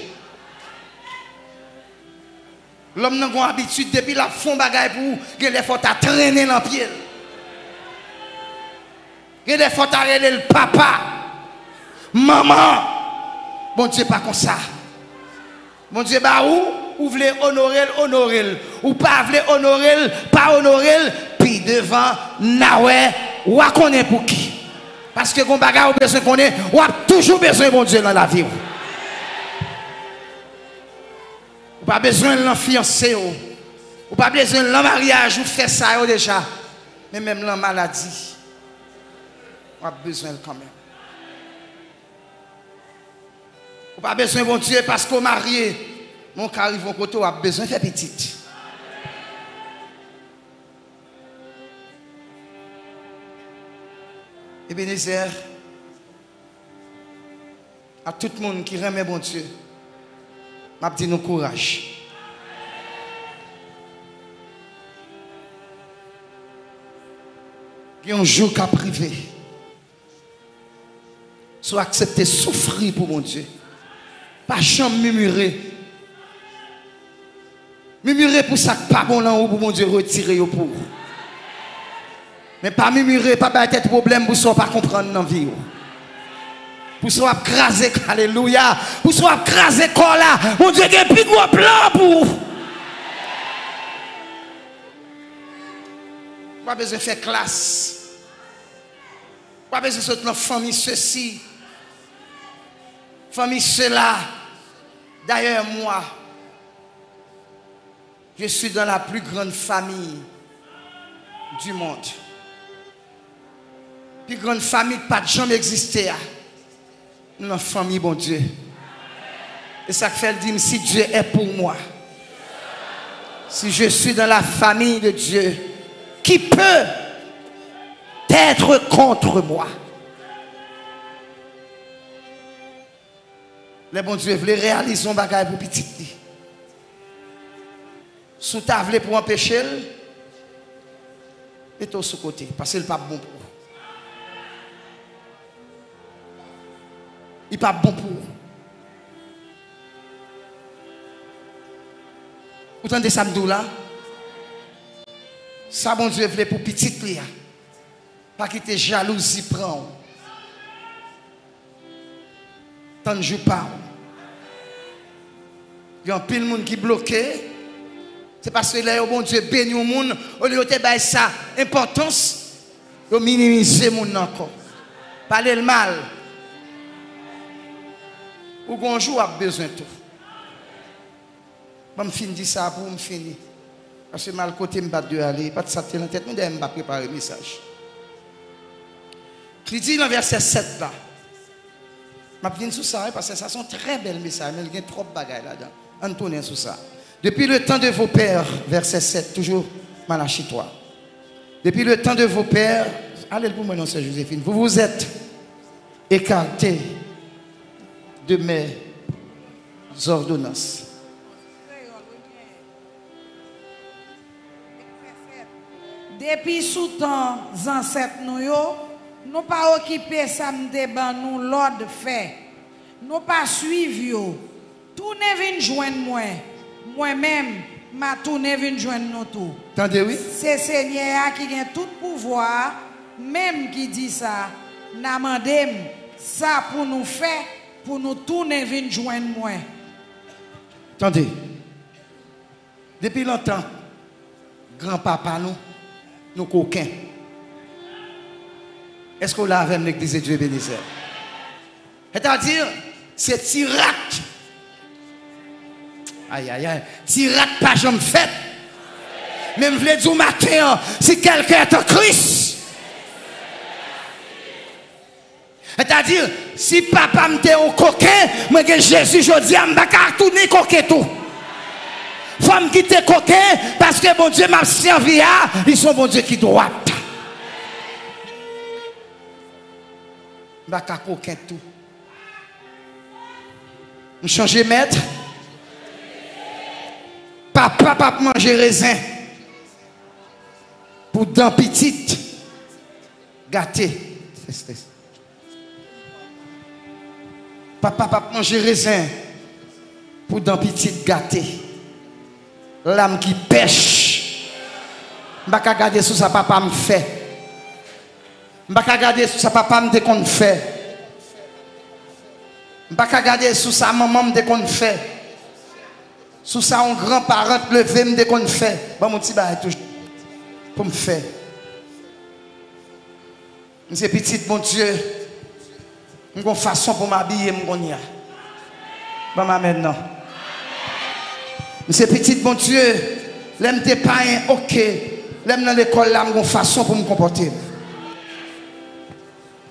L'homme n'a pas habitude depuis la fond bagage pour que les faut traîner dans le pied. Il y a des fois le papa, maman. Bon Dieu, pas comme ça. Bon Dieu, bah ou voulez honorer, ou pas voulez honorer, pas honorer, puis devant, nawe, ou à connaître pour qui. Parce que quand bagarre ou besoin qu'on est, ou a toujours besoin de bon Dieu dans la vie. Ou pas besoin de l'enfiancé, ou pas besoin de l'emariage, ou fait ça déjà. Mais même la maladie, on a besoin quand même. Ou pas besoin de bon Dieu parce qu'on marié. Mon cas arrive au côté, on a besoin de faire petite. Ebenezer, à tout le monde qui remet bon Dieu, m'a dit nous courage. Il y a un jour qu'a privé. Soit accepter souffrir pour mon Dieu. Pas jamais murmurer. Murmurer pour ça pas bon là pour mon Dieu retirer pour. Mais pas murmurer, pas battre tête problème pour ça pas comprendre dans vie. Pour ça craser alléluia, pour ça craser corps là. Mon Dieu a un plus gros plan pour. Pas besoin de faire classe. Pas besoin de sortir dans famille ceci. Famille cela. D'ailleurs moi je suis dans la plus grande famille du monde. Plus grande famille pas de jamais existé. Une famille, bon Dieu. Et ça fait dire si Dieu est pour moi. Si je suis dans la famille de Dieu, qui peut être contre moi? Les bon Dieu voulait réaliser un bagage pour petit. Sous table pour empêcher, et tout sous côté, parce qu'il n'est pas bon pour vous. Il n'est pas bon pour vous. Vous entendez ça là? Ça, bon Dieu voulait pour petit Léa. Pas quitter jalousie prend. Tant de jours pas. Il y a un pile de monde qui est bloqué. C'est parce que là, bon Dieu bénit le monde. Au lieu de faire ça, importance, de minimiser le monde encore. Parler le mal. Ou qu'on joue a besoin de tout. Je vais finir ça pour me finir. Parce que mal côté me battre de aller. Pas de ça dans la tête, mais je vais préparer le message. Il dit dans verset 7 là. Je vais venir sur ça parce que ça sont très belles messages. Mais il y a trop de bagages là-dedans. On tourne sur ça. Depuis le temps de vos pères, verset 7, toujours Malachie 3. Depuis le temps de vos pères, allez pour moi, non, c'est Joséphine, vous vous êtes écartés de mes ordonnances. Depuis sous temps ancêtres nous pas occupé samedi ban nous l'ordre fait. Nous pas suivre. Tout ne vient joindre moi. Moi-même, ma tourné vient joindre nous tout. Attendez, oui. C'est Seigneur qui a tout pouvoir, même qui dit ça, n'a demandé ça pour nous faire, pour nous tourner vient joindre moi. Attendez. Depuis longtemps, grand-papa nous coquins. Est-ce qu'on l'a avec l'église de Dieu bénisseur? C'est-à-dire, c'est Tirat. Aïe, aïe, aïe. Tirat pas jamais fait. Même je l'ai dit au matin, si quelqu'un est en Christ. C'est-à-dire, si papa m'était au coquin, moi que Jésus, je dis, je ne vais pas tourner coquin tout. Faut me quitter coquin parce que bon Dieu m'a servi à, ils sont bon Dieu qui droit. Je ne vais pas coquin tout. Je change maître. Papa manger raisin. Pour dents petites. Gâté. Papa manger raisin. Pour dents petites gâté. L'âme qui pêche. Je ne vais pas regarder sur ça, papa me fait. Je ne vais pas regarder sous sa papa me qu'on fait. Je ne vais pas regarder sous sa maman me qu'on fait. Sous sa un grand-parent levé me qu'on fait. Bon mon petit bail toujours pour me faire. C'est petit bon Dieu. J'ai une façon pour m'habiller mon gars. Bon maintenant. C'est petit bon Dieu. L'aime te pas OK. L'aime dans l'école là j'ai une façon pour me comporter.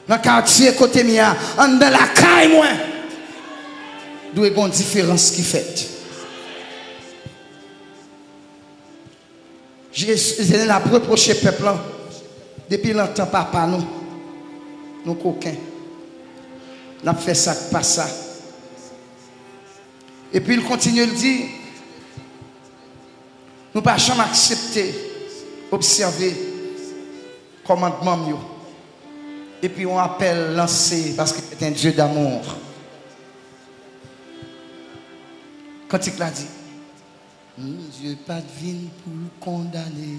Dans le quartier côté mien, dans la caille moi. D'où est une différence qui fait. J'ai la reproché peuple depuis longtemps papa nous coquins. N'a fait ça pas ça. Et puis il continue de dire nous ne pouvons jamais accepter observer commandement mieux. Et puis on appelle lancer parce qu'il est un Dieu d'amour. Quand il l'a dit, Dieu pas de vine pour le condamner.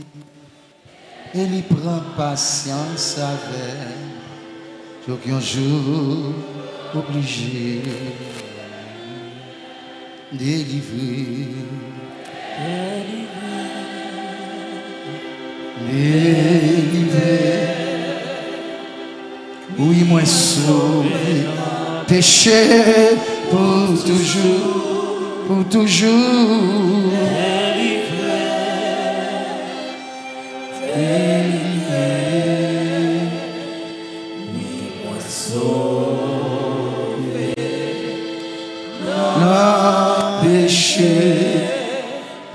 Et il prend patience avec. Donc un jour obligé délivrer. Délivrer. Oui, moi sauvé, péché pour toujours, pour toujours. Oui, moi sauvé, non péché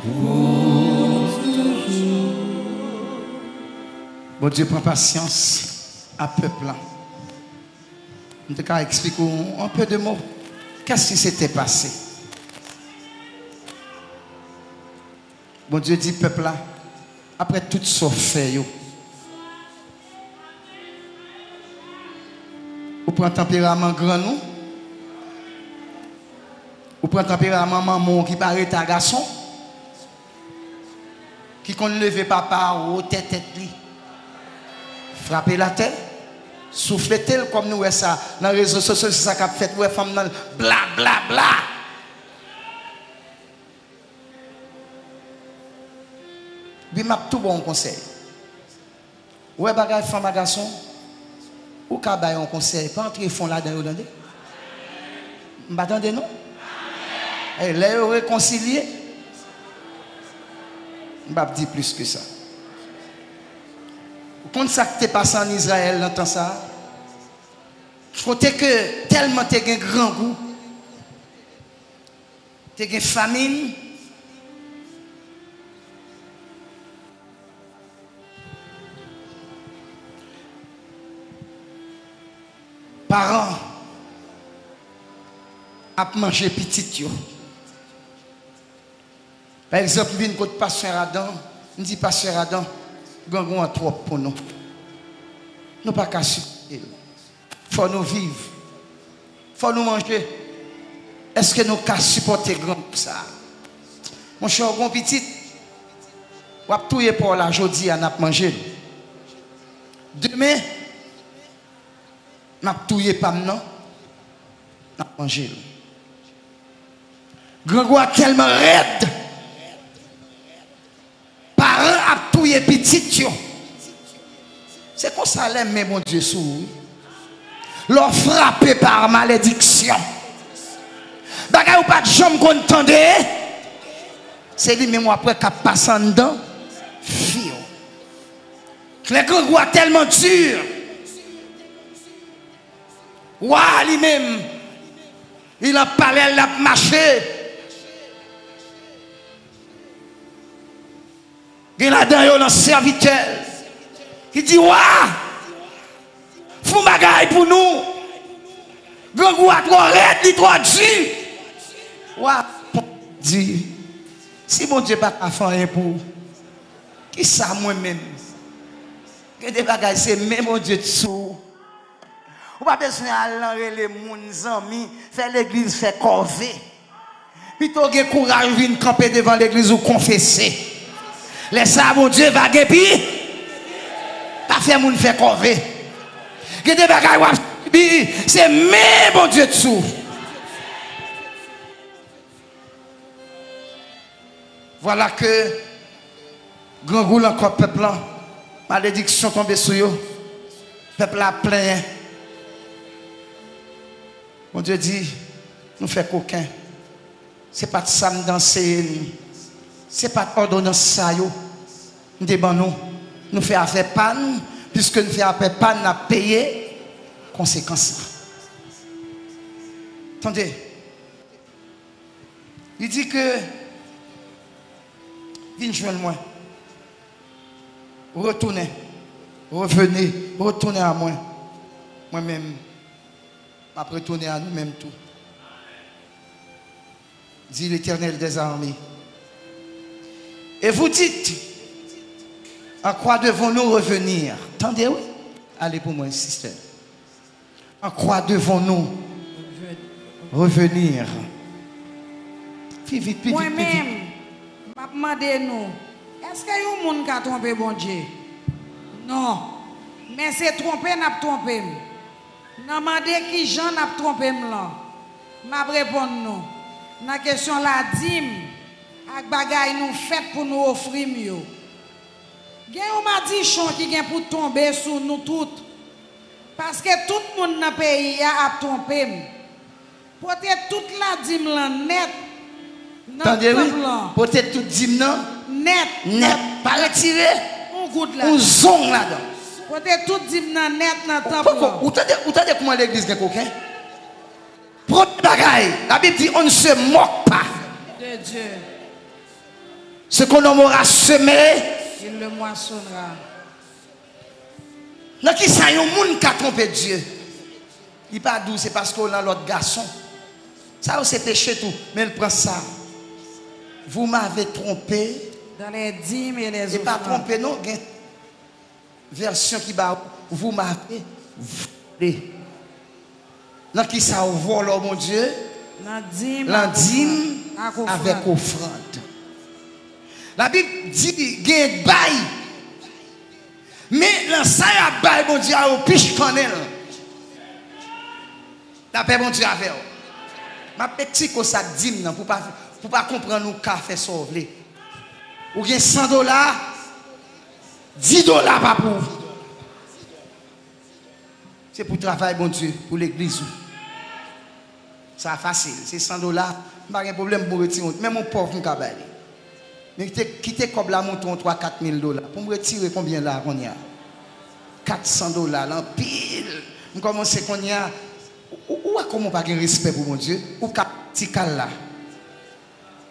pour toujours. Bon Dieu prend patience à peuple là. Je vais expliquer un peu de mots. Qu'est-ce qui s'était passé? Bon Dieu dit, peuple là, après tout ce fait, vous prenez tempérament grand nous, vous prenez tempérament maman qui paraît un garçon, qui qu'on lever papa ou tête lui, frapper la tête. Soufflez-elle comme nous, ça, dans les réseaux sociaux, c'est ça qu'a fait, ouais, femme, dans bla bla bla. Puis, m'a tout bon conseil. Ouais, bagay, femme, garçon, ou qu'a bail un conseil, pas entrer fond là dans le dande. M'attendez, non? Et là, réconcilier, m'a dit plus que ça. Quand ça t'est passé en Israël, l'entend ça, côté que tellement tu as un grand goût, tu as une famine, parents à manger petit. Par exemple, il vient de pasteur Adam, il dit pasteur Adam, gangon a trop pour nous. Nous pas qu'à supporter. Faut nous vivre. Faut nous manger. Est-ce que nous qu'à supporter grand comme ça? Mon cher bon petit, ou a tout pour la jodi à n'a manger. Demain, n'a touyer pas non. N'a manger. Gangon a tellement raide. Parents a touyer petit. C'est comme ça l'aime, mais mon Dieu, sous. L'ont frappé par malédiction. Bagay ou pas de jambe qu'on entendait. C'est lui-même après qui passe en dedans. Fio. Le grand roi tellement dur. Ouah, lui-même. Il a parlé, il a marché. Il a dans un serviteur. Qui dit, ouah, fou bagaille pour nous. Grand roi trop raide, il trop dur. Ouah, dit, si mon Dieu n'a pas fait rien pour, qui ça moi-même? Que des bagailles, c'est même mon Dieu dessous. Ou pas besoin d'aller les amis, faire l'église, faire corvée. Plutôt que courage, venir camper devant l'église ou confesser. Laisse ça, mon Dieu, va guérir. Pas faire mon faire corvée. Il y a des bagailles, c'est mais bon Dieu dessous. Voilà que, grand goût encore, peuple, malédiction tombée sur eux. Peuple a plein. Mon Dieu dit, nous faisons coquin. Ce n'est pas de ça nous danser. Ce n'est pas d'ordonnance ça. Nous débandons. Nous faisons affaire panne. Puisque nous faisons affaire panne, nous avons payé conséquences. Attendez. Il dit que, viens joindre moi. Retournez. Revenez. Retournez à moi. Moi-même. Je vais retourner à nous-mêmes tout. Dit l'Éternel des armées. Et vous dites, en quoi devons-nous revenir? Attendez, oui. Allez pour moi, sister. En quoi devons-nous revenir? Puis vite, puis vite. Moi-même, je demande nous, est-ce qu'il y a un monde qui a trompé bon Dieu? Non. Mais c'est trompé, n'a pas trompé. N'a demandé qui Jean n'a pas trompé là. M'a répondu nous. La question la dîme, avec bagay nous fait pour nous offrir mieux. Gen ou m'a dit chon qui gen pour tomber sur nous toutes. Parce que tout le monde dans le pays a trompé. Peut-être toute la dîme là net. Attendez, oui. Peut-être toute dîme là net. Net. Pas retiré. On goûte là. On zong là-dedans. Peut-être toute dîme là net dans le temple. Vous entendez comment l'église est coquin? Premier bagaille, la Bible dit on ne se moque pas. De Dieu. Ce qu'on aura semé, il le moissonnera. Dans qui ça y a un monde qui a trompé Dieu? Il n'est pas doux, c'est parce qu'on a l'autre garçon. Ça c'est péché tout, mais il prend ça. Vous m'avez trompé. Dans les dîmes et les autres. Et pas trompé, non. Version qui va, vous m'avez volé. Dans qui ça vole, mon Dieu? L'endime avec offrande. La Bible dit qu'il y a un bail. Mais dans ça, il y a un bail, mon Dieu, au piche cannelle. La paix, mon Dieu, avec vous. Ma petite chose, ça dîme, pour ne pas comprendre nous café sauvé. Ou bien $100, $10 pas pour vous. C'est pour travailler, bon Dieu, pour l'église. Ça facile, c'est $100. Pas de problème pour retirer. Même mon pauvre, je ne mais quitter comme la monton $3 000 4 000. Pour me retirer combien là qu'on y a? $400 en pile. Je commence qu'on y a. Ou comment pas de respect pour mon Dieu? Ou petit cal là.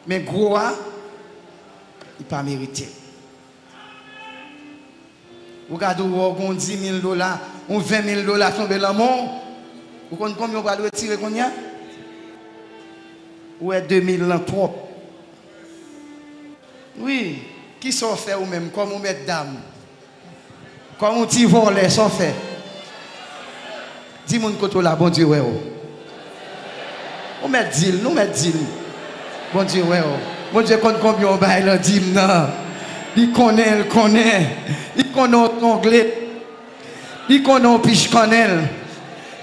Mais gros, il pas mérité. Regardez, on 10 000 $, on 20 000 $ tombé dans le monde. Vous comprenez combien on va le retirer qu'on y a? Ou est 2000 ans trop? Oui, qui sont fait ou même, comme on met dame? Comme on t'y vole, sont fait. Dis-moi côté là, bon Dieu, ouais. On met deal, nous met deal. Bon Dieu, ouais. Bon Dieu, combien on va le dire, non? Il connaît. Il connaît l'anglais. Il connaît piche connaît.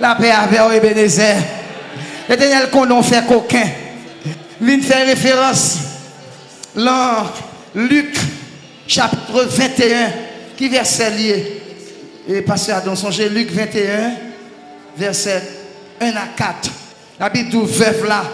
La paix avec Ebenezer. L'éternel qu'on fait coquin. Vient faire référence. Dans Luc, chapitre 21, qui verset lié. Et passez à dans songer Luc 21, verset 1 à 4. La Bible dit veuve là,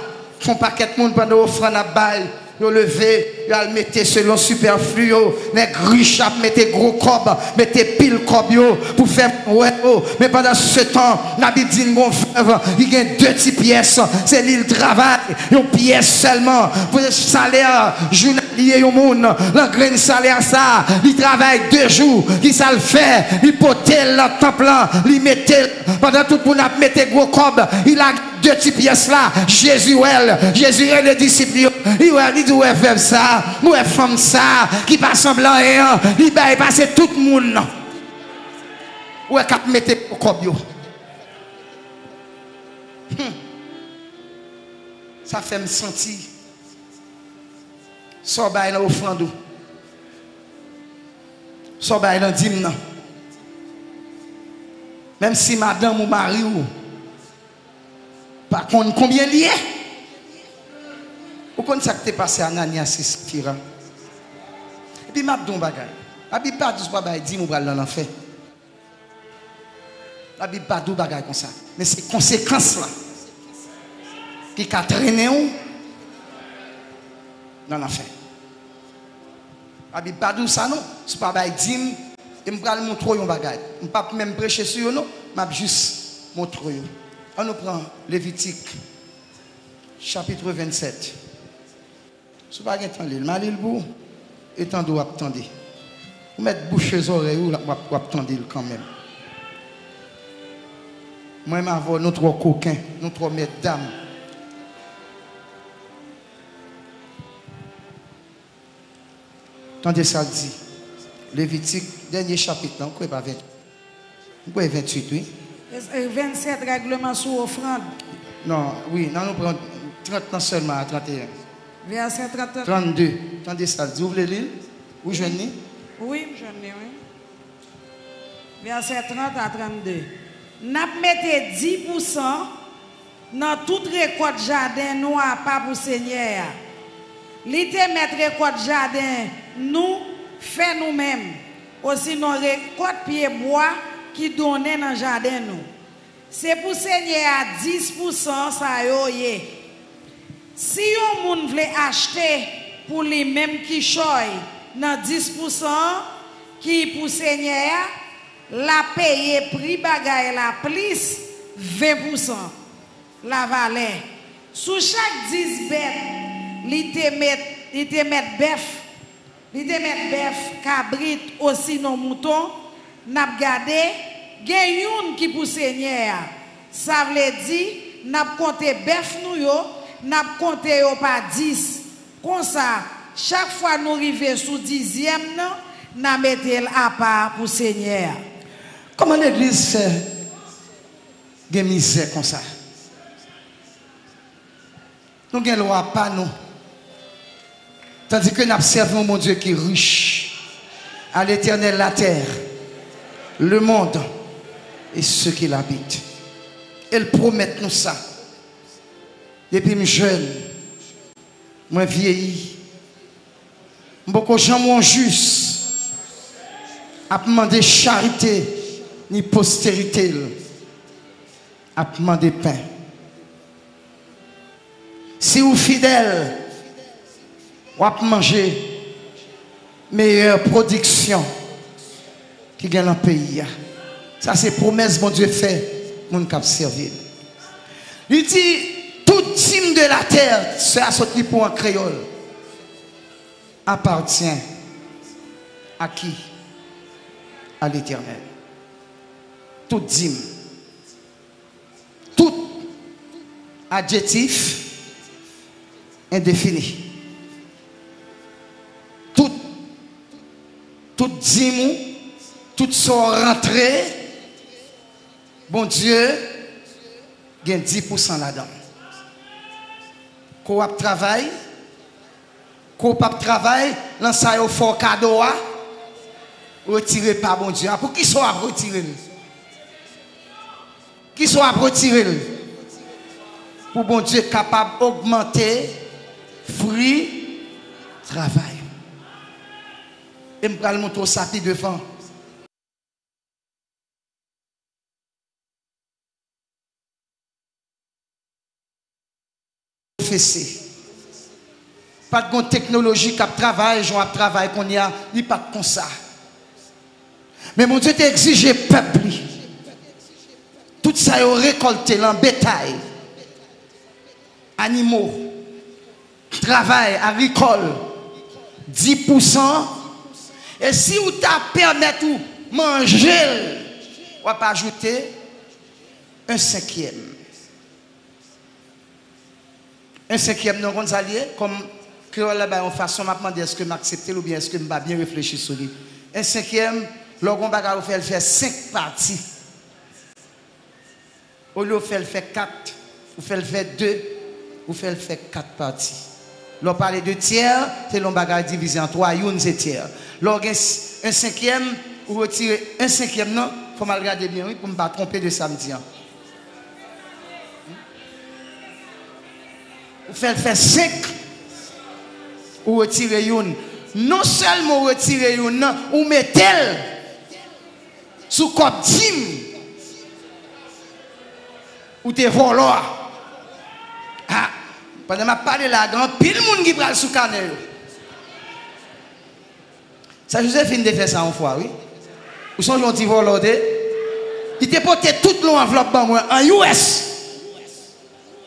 son paquet de monde pendant offrande à bail. Yo levé, yo al mette selon superflu, les riches mettez gros cob, mettez pile cob yo pour faire ouais. Mais pendant ce temps, la Bible dit mon veuve, il y a 2 petites pièces, c'est l'île travail, une pièce seulement pour le salaire journalier au monde, le grain salaire ça, il travaille 2 jours, il ça le fait, il potel le temple là, il mettait pendant tout le monde mettez gros cob, il a 2 petites pièces là, Jésus et les disciples, il dit ouais femme ça, ouais femme ça, qui passe semblant et il va passer tout le monde. Ouais cap mettez au cob. Ça fait me sentir. So bail dans offrande. So bail dans dîme. Même si madame ou mari ou par contre combien lié? Vous connaissez ça qui t'est passé à Ananias et Sapphira. Et puis m'a dit un bagage. La Bible pas tout ça dit mon bral dans l'enfer. La Bible pas tout bagage comme ça. Mais c'est conséquences là qui a traîné dans l'enfer. La Bible pas tout ça non. C'est pas bagage dit et me bral montrer un bagage. Je pas même prêcher sur non, m'a juste montrer. On nous prend Lévitique chapitre 27. Si vous n'avez pas de temps, le bout, et tant d'eau attendre. Vous mettez bouche les oreilles, vous attendre quand même. Moi, je vais notre coquin, notre mesdames. Attendez ça dit. Lévitique, dernier chapitre, non, quoi, pas 20. Quoi, 28, oui. 27 règlements sur offrande. Non, oui, non, nous prenons 30 ans seulement à 31. Verset 32. Attendez ça, dit, ouvrez l'île. Où je n'ai? Oui, je n'ai, oui. Verset 30 à 32. N'a mettez 10% dans toute récolte jardin nous à pas pour Seigneur. L'été mettre récolte jardin nous fait nous-mêmes. Aussi nos récolte pied bois qui donne dans jardin nous. C'est pour Seigneur à 10% ça yoye. Si un monde veut acheter pour les mêmes qui choy dans 10% qui pour Seigneur la paye prix bagaille la plus 20% la valeur. Sous chaque 10 bêtes, il te met bœuf, cabrit aussi nos moutons, n'a gardé gen yon qui pour Seigneur. Ça veut dire n'a compté bœuf nous yo, n'a compté yo pas 10. Comme ça, chaque fois nous arrivons sous 10e n'a mettel à part pour Seigneur. Comment l'église fait des misères comme ça? Nous avons loi pas nous. Tandis que nous observons mon Dieu qui est riche. À l'éternel la terre, le monde et ceux qui l'habitent. Elle promet nous ça. Depuis que je suis jeune, moi vieilli, beaucoup de gens m'ont juste à demander charité ni postérité, à demander pain. Si vous fidèle, vous avez mangé meilleure production qui gagne dans le pays. Ça, c'est promesse mon Dieu fait, mon cap servir. Il dit, toute dîme de la terre, c'est à sortir pour un créole, appartient à qui? À l'Éternel. Toute dîme, tout adjectif indéfini. Tout dîme, tout son rentrée, bon Dieu, il y a 10% là-dedans. Quand on travaille, là ça y a fort cadeau, retirez pas bon Dieu. Pour qui soit retirer? Qui soit retirer? Pour bon Dieu capable d'augmenter fruit travail. Et je vais montrer ça qui devant. Pas de technologie qui travaille, j'en travail qu'on y a, ni pas comme ça. Mais mon Dieu t'a exigé peuple. Tout ça est récolté en bétail, animaux, travail, agricole, 10%. Et si vous t'a permis de manger, on va pas ajouter un cinquième. Un cinquième, non, on allié, comme que là-bas, en façon, je me demande est-ce que m'accepte ou bien est-ce que je vais bien réfléchir sur lui. Un cinquième, l'orgon bagarre, vous fait 5 parties. Au lieu de faire 4, vous faites 2, vous faites 4 parties. L'on parle de tiers, c'est l'on bagarre divisé en 3, une c'est tiers. L'orgon un cinquième, vous retirez un cinquième, non, faut mal regarder bien, oui, pour ne pas tromper de samedi. Vous faites 5 ou retirer une. Non seulement retirer une, ou mettez-le sous cop dim ou te voleur. Ah, pendant que je parle là, grand pile de monde qui prend sous canel. Ça Joséphine de faire ça une fois, oui. Ou sont gentil voleur. Il te porté toute l'enveloppe en US.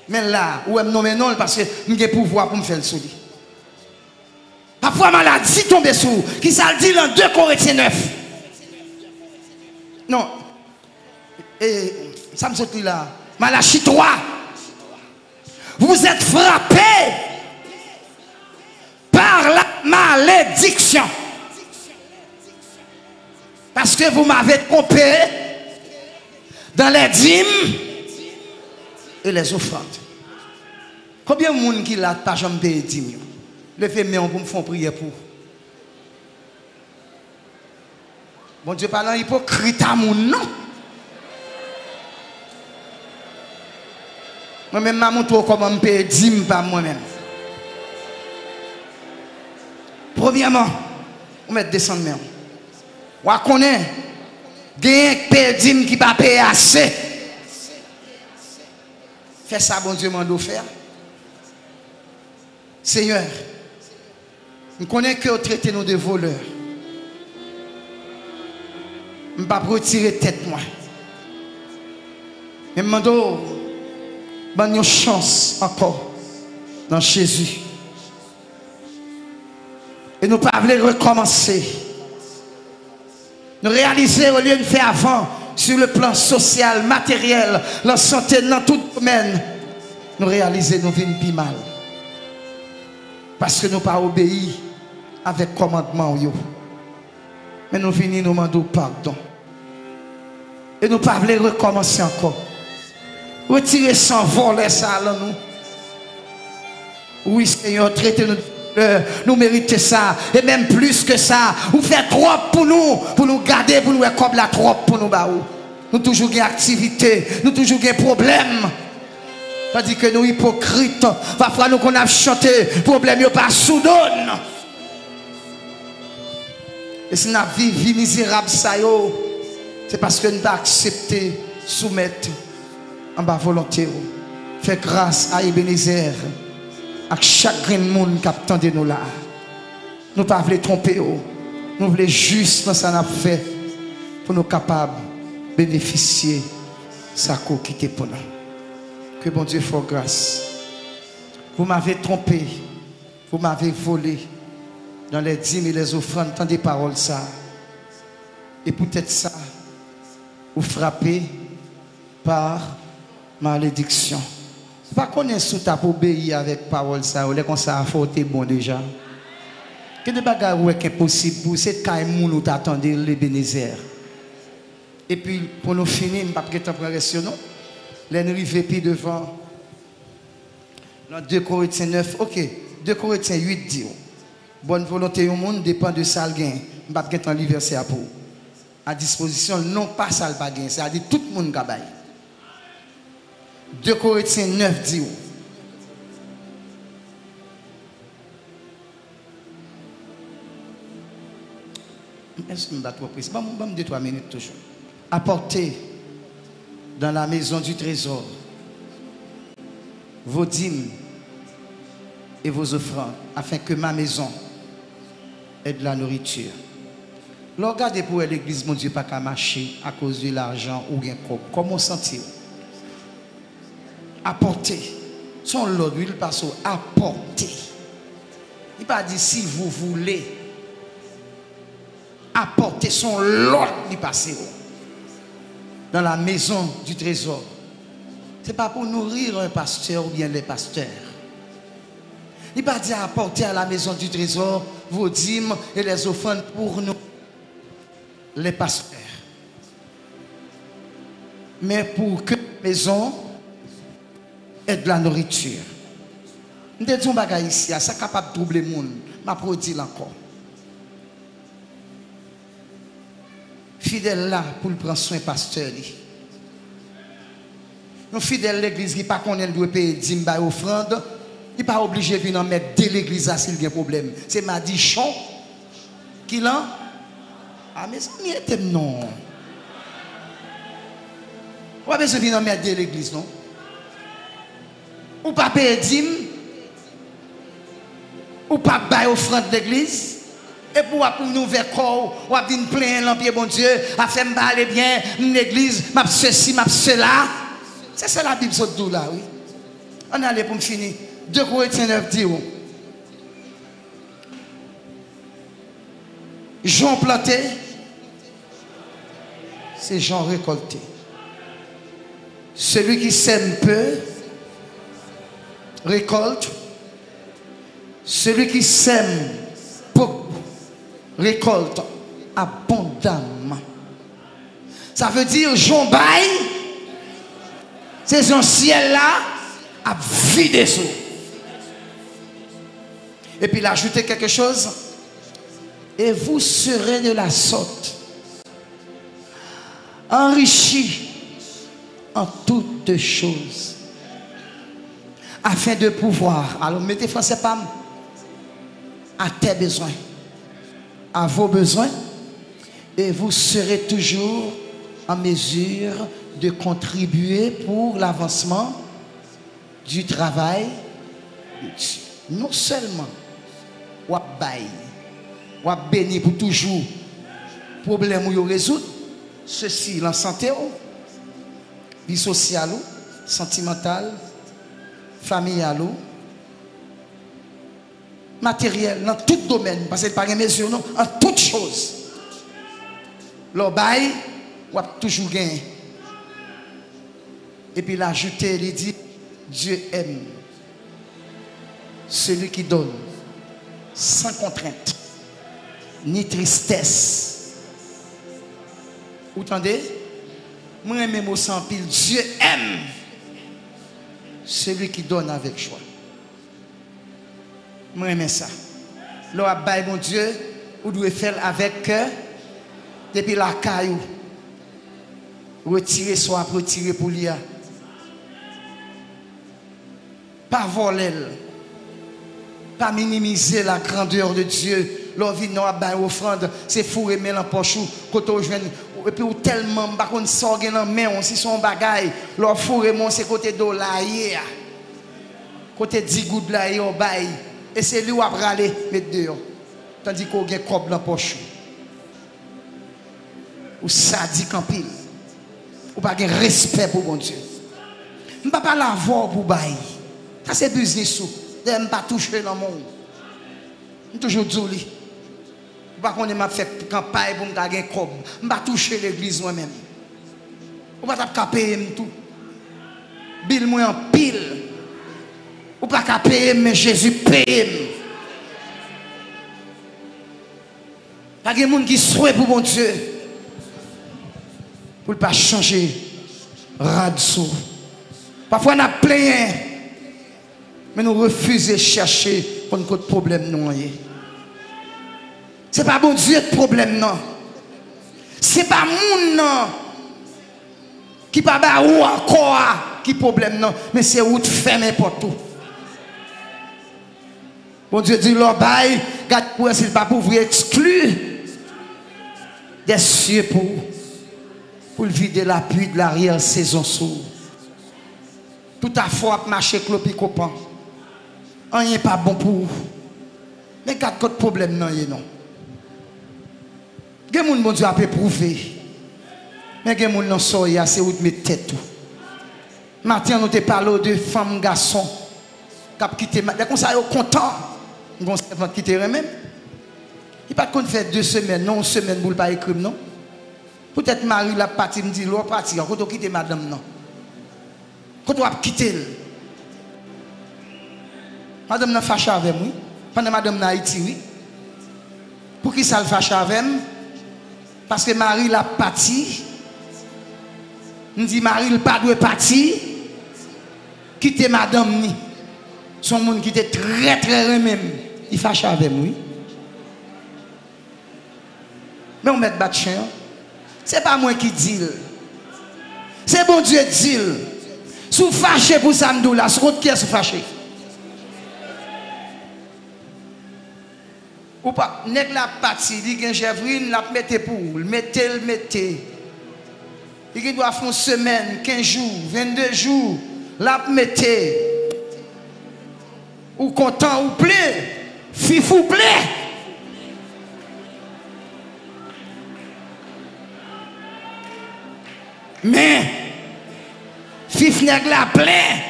Mais là, où est nommé non parce que j'ai pouvoir pour me faire le souci. Parfois maladie tombe sous. Qui ça dit dans 2 Corinthiens 9. Non. Et ça me sortit là. Malachie 3. Vous êtes frappés par la malédiction. Parce que vous m'avez trompé dans les dîmes et les offrandes. Combien de monde qui l'a pas jamais payé dîmes? Le fait mais on pour me faire prier pour. Bon Dieu parlant hypocrite à mon nom. Moi-même, je montre comment je paye dîmes par moi-même. Premièrement, on met descendre main. On connaît des paye dîmes qui ne pas payer assez. Fais ça, bon Dieu m'a faire. Seigneur, je connais que vous traitez nous de voleurs. Je ne vais pas retirer tête moi. Mais je demande une chance encore dans Jésus. Et nous ne pas recommencer. Nous réaliser au lieu de faire avant sur le plan social, matériel, la santé, dans tout domaine. Nous réaliser nous vîmes plus mal. Parce que nous pas obéi avec commandement. Mais nous venons nous demander pardon. Et nous pas recommencer encore. Retirer sans voler ça à nous. Oui, Seigneur, traitez-nous. Nous méritons ça. Et même plus que ça. Vous faites trop pour nous garder, pour nous comme la trop pour nous. Nous toujours des activités, nous toujours des problèmes. Tandis que nous hypocrites, parfois nous qu'on a chanté, problème n'est pas soudain. Et si nous vivons vie misérable, c'est parce que nous avons accepté, soumettre en bas volonté. Fait grâce à Ebenezer, à chaque monde qui attend de nous là. Nous ne pouvons pas tromper. Nous voulons juste dans ce qu'on a fait pour nous capables de bénéficier de sa qui est pour nous. Que bon Dieu fasse grâce. Vous m'avez trompé. Vous m'avez volé dans les dîmes et les offrandes. Tant des paroles ça. Et peut-être ça, vous frappez par malédiction. Pas connaître sous ta pour obéir avec parole ça. Ou les comme ça a fauté bon déjà. Que de bagarre ou est impossible pour cette caille nous t'attendez les bénézères. Et puis pour nous finir, pas que temps progression non. L'ennemi puis devant. Dans 2 Corinthiens 9, ok. 2 Corinthiens 8 dit. Bonne volonté au monde dépend de ça le gain. Pas que temps verset à pour. À disposition non pas ça le gain, c'est-à-dire tout le monde gabaye. 2 Corinthiens 9 dit. Est-ce que je me bats trop pris? Bon, 2-3 minutes toujours. Apportez dans la maison du trésor vos dîmes et vos offrandes, afin que ma maison ait de la nourriture. Regardez pour l'église, mon Dieu, pas qu'à marcher à cause de l'argent ou bien quoi. Comment sentir? Apportez. Son l'ordre, il passe au apporter. Il pas dit si vous voulez. Apporter son l'ordre, il passe dans la maison du trésor. Ce n'est pas pour nourrir un pasteur ou bien les pasteurs. Il pas dit apporter à la maison du trésor vos dîmes et les offrandes pour nous, les pasteurs. Mais pour que la maison ait de la nourriture. Nous disons un bagage ici, ça capable de troubler le monde. Je produit encore. fidèle là pour le prendre soin pasteur. Un fidèle l'église qui pas connaît doit payer 10 000 offrande, il pas obligé de venir mettre de l'église là s'il y a un problème. C'est Madichon qui l'a. Ah mais ça m'y non. On va besoin de venir mettre de l'église non. Ou pas payer 10 ou pas bailler offrande d'église. Et pour nous faire corps, ou à venir plein l'empire bon Dieu, à faire me parler bien, l'église, m'a ceci, m'a cela. C'est ça la Bible saute là, oui. On allait pour me finir. 2 Corinthiens 9 dit Jean planté, c'est Jean récolté. Celui qui sème peu, récolte. Celui qui sème beaucoup, récolte abondamment. Ça veut dire Jean bail, c'est un ciel là à vider sous. Et puis il a ajouté quelque chose. Et vous serez de la sorte enrichis en toutes choses afin de pouvoir, alors mettez français pas à tes besoins, à vos besoins, et vous serez toujours en mesure de contribuer pour l'avancement du travail. Non seulement ou bail, ou béni pour toujours problème ou résoudre, ceci la santé, vie sociale, sentimentale, familiale, matériel, dans tout domaine, parce que pas de mesure, non, en toutes choses. Le bail, ou toujours gagné. Et puis l'ajouter, il dit, Dieu aime celui qui donne sans contrainte, ni tristesse. Vous entendez? Moi, même au sans pile, Dieu aime celui qui donne avec joie. Moi, j'aime ça. Là, mon Dieu, vous devez faire avec cœur, depuis la caillou. Retirer soit retirer pour l'IA. Pas voler, pas minimiser la grandeur de Dieu. Leur vie n'a pas offrande, c'est fou et mêler en poche. Et puis tellement, par contre, sorgé dans main, si son bagaille, leur fou et c'est côté de là, côté 10 gouttes là, au bail. Et c'est lui qui va râler, mettre dehors. Tandis qu'on a un cob dans la poche. Ou sadique en pile. Ou pas de respect pour mon Dieu. Je ne peux pas l'avoir pour bail. Ça c'est business. Je ne peux pas toucher dans le monde. Je suis toujours joli. Je ne peux pas faire campagne pour me gagner un cob. Je ne peux pas toucher l'église moi-même. Je ne peux pas payer tout. Bill moi en pile. Je ne peux pas payer, mais Jésus paye. Il y a des gens qui souhaitent pour mon Dieu. Pour ne pas changer radso. Parfois, on a plein, mais nous refusons de chercher pour notre problème. Ce n'est pas bon Dieu le problème, non. Ce n'est pas moun, non. Qui ne pas ou encore qui problème, non. Mais c'est où de faire n'importe où. Bon Dieu dit, l'or bail, garde pour s'il pas pour vous exclure des cieux pour vider la pluie de l'arrière-saison sous. Tout à fois marcher clopi copain. On n'est pas bon pour vous. Mais garde votre problème non non. Gen moun bon Dieu a prouver. Mais gen moun non soya c'est où de mettre tête tout. Matin nous te parlé de femmes garçons qui ont quitté comme ça yo content. Gon servant quitter même. Il pas qu'on fait 2 semaines, non, 1 semaine pour pas écrire non. Peut-être Marie la partie me dit l'autre partie quand on quitte madame non. Quand on a quitté madame n'a fâché avec moi pendant madame n'a Haïti oui. Pour qui ça le fâche avec moi? Parce que Marie la partie me dit Marie le pas doit partir quitter madame ni. Son monde qui était très très même, il fâche avec moi. Mais on met battre chien. Ce n'est pas moi qui dis. C'est bon Dieu qui dit. Si vous fâchez pour ça, là, c'est autre qui est fâché. Ou pas, nèg la partie, il y a un chèvrine, la mettez pour, mettez. Il doit faire une semaine, 15 jours, 22 jours, la mettez. Ou content ou plaît, fifou plaît. Mais, fif nèg la plaît.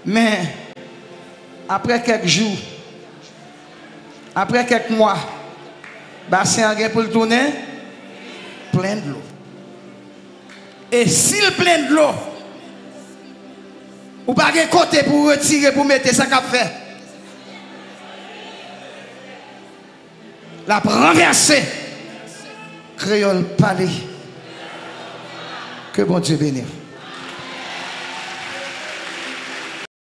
Mais, après quelques jours, après quelques mois, bassin en pour le tourner, plein de l'eau. Et s'il plein de l'eau, ou pas de côté pour retirer, pour mettre ça qu'a fait. La renverser. Créole parler. Que bon Dieu bénisse.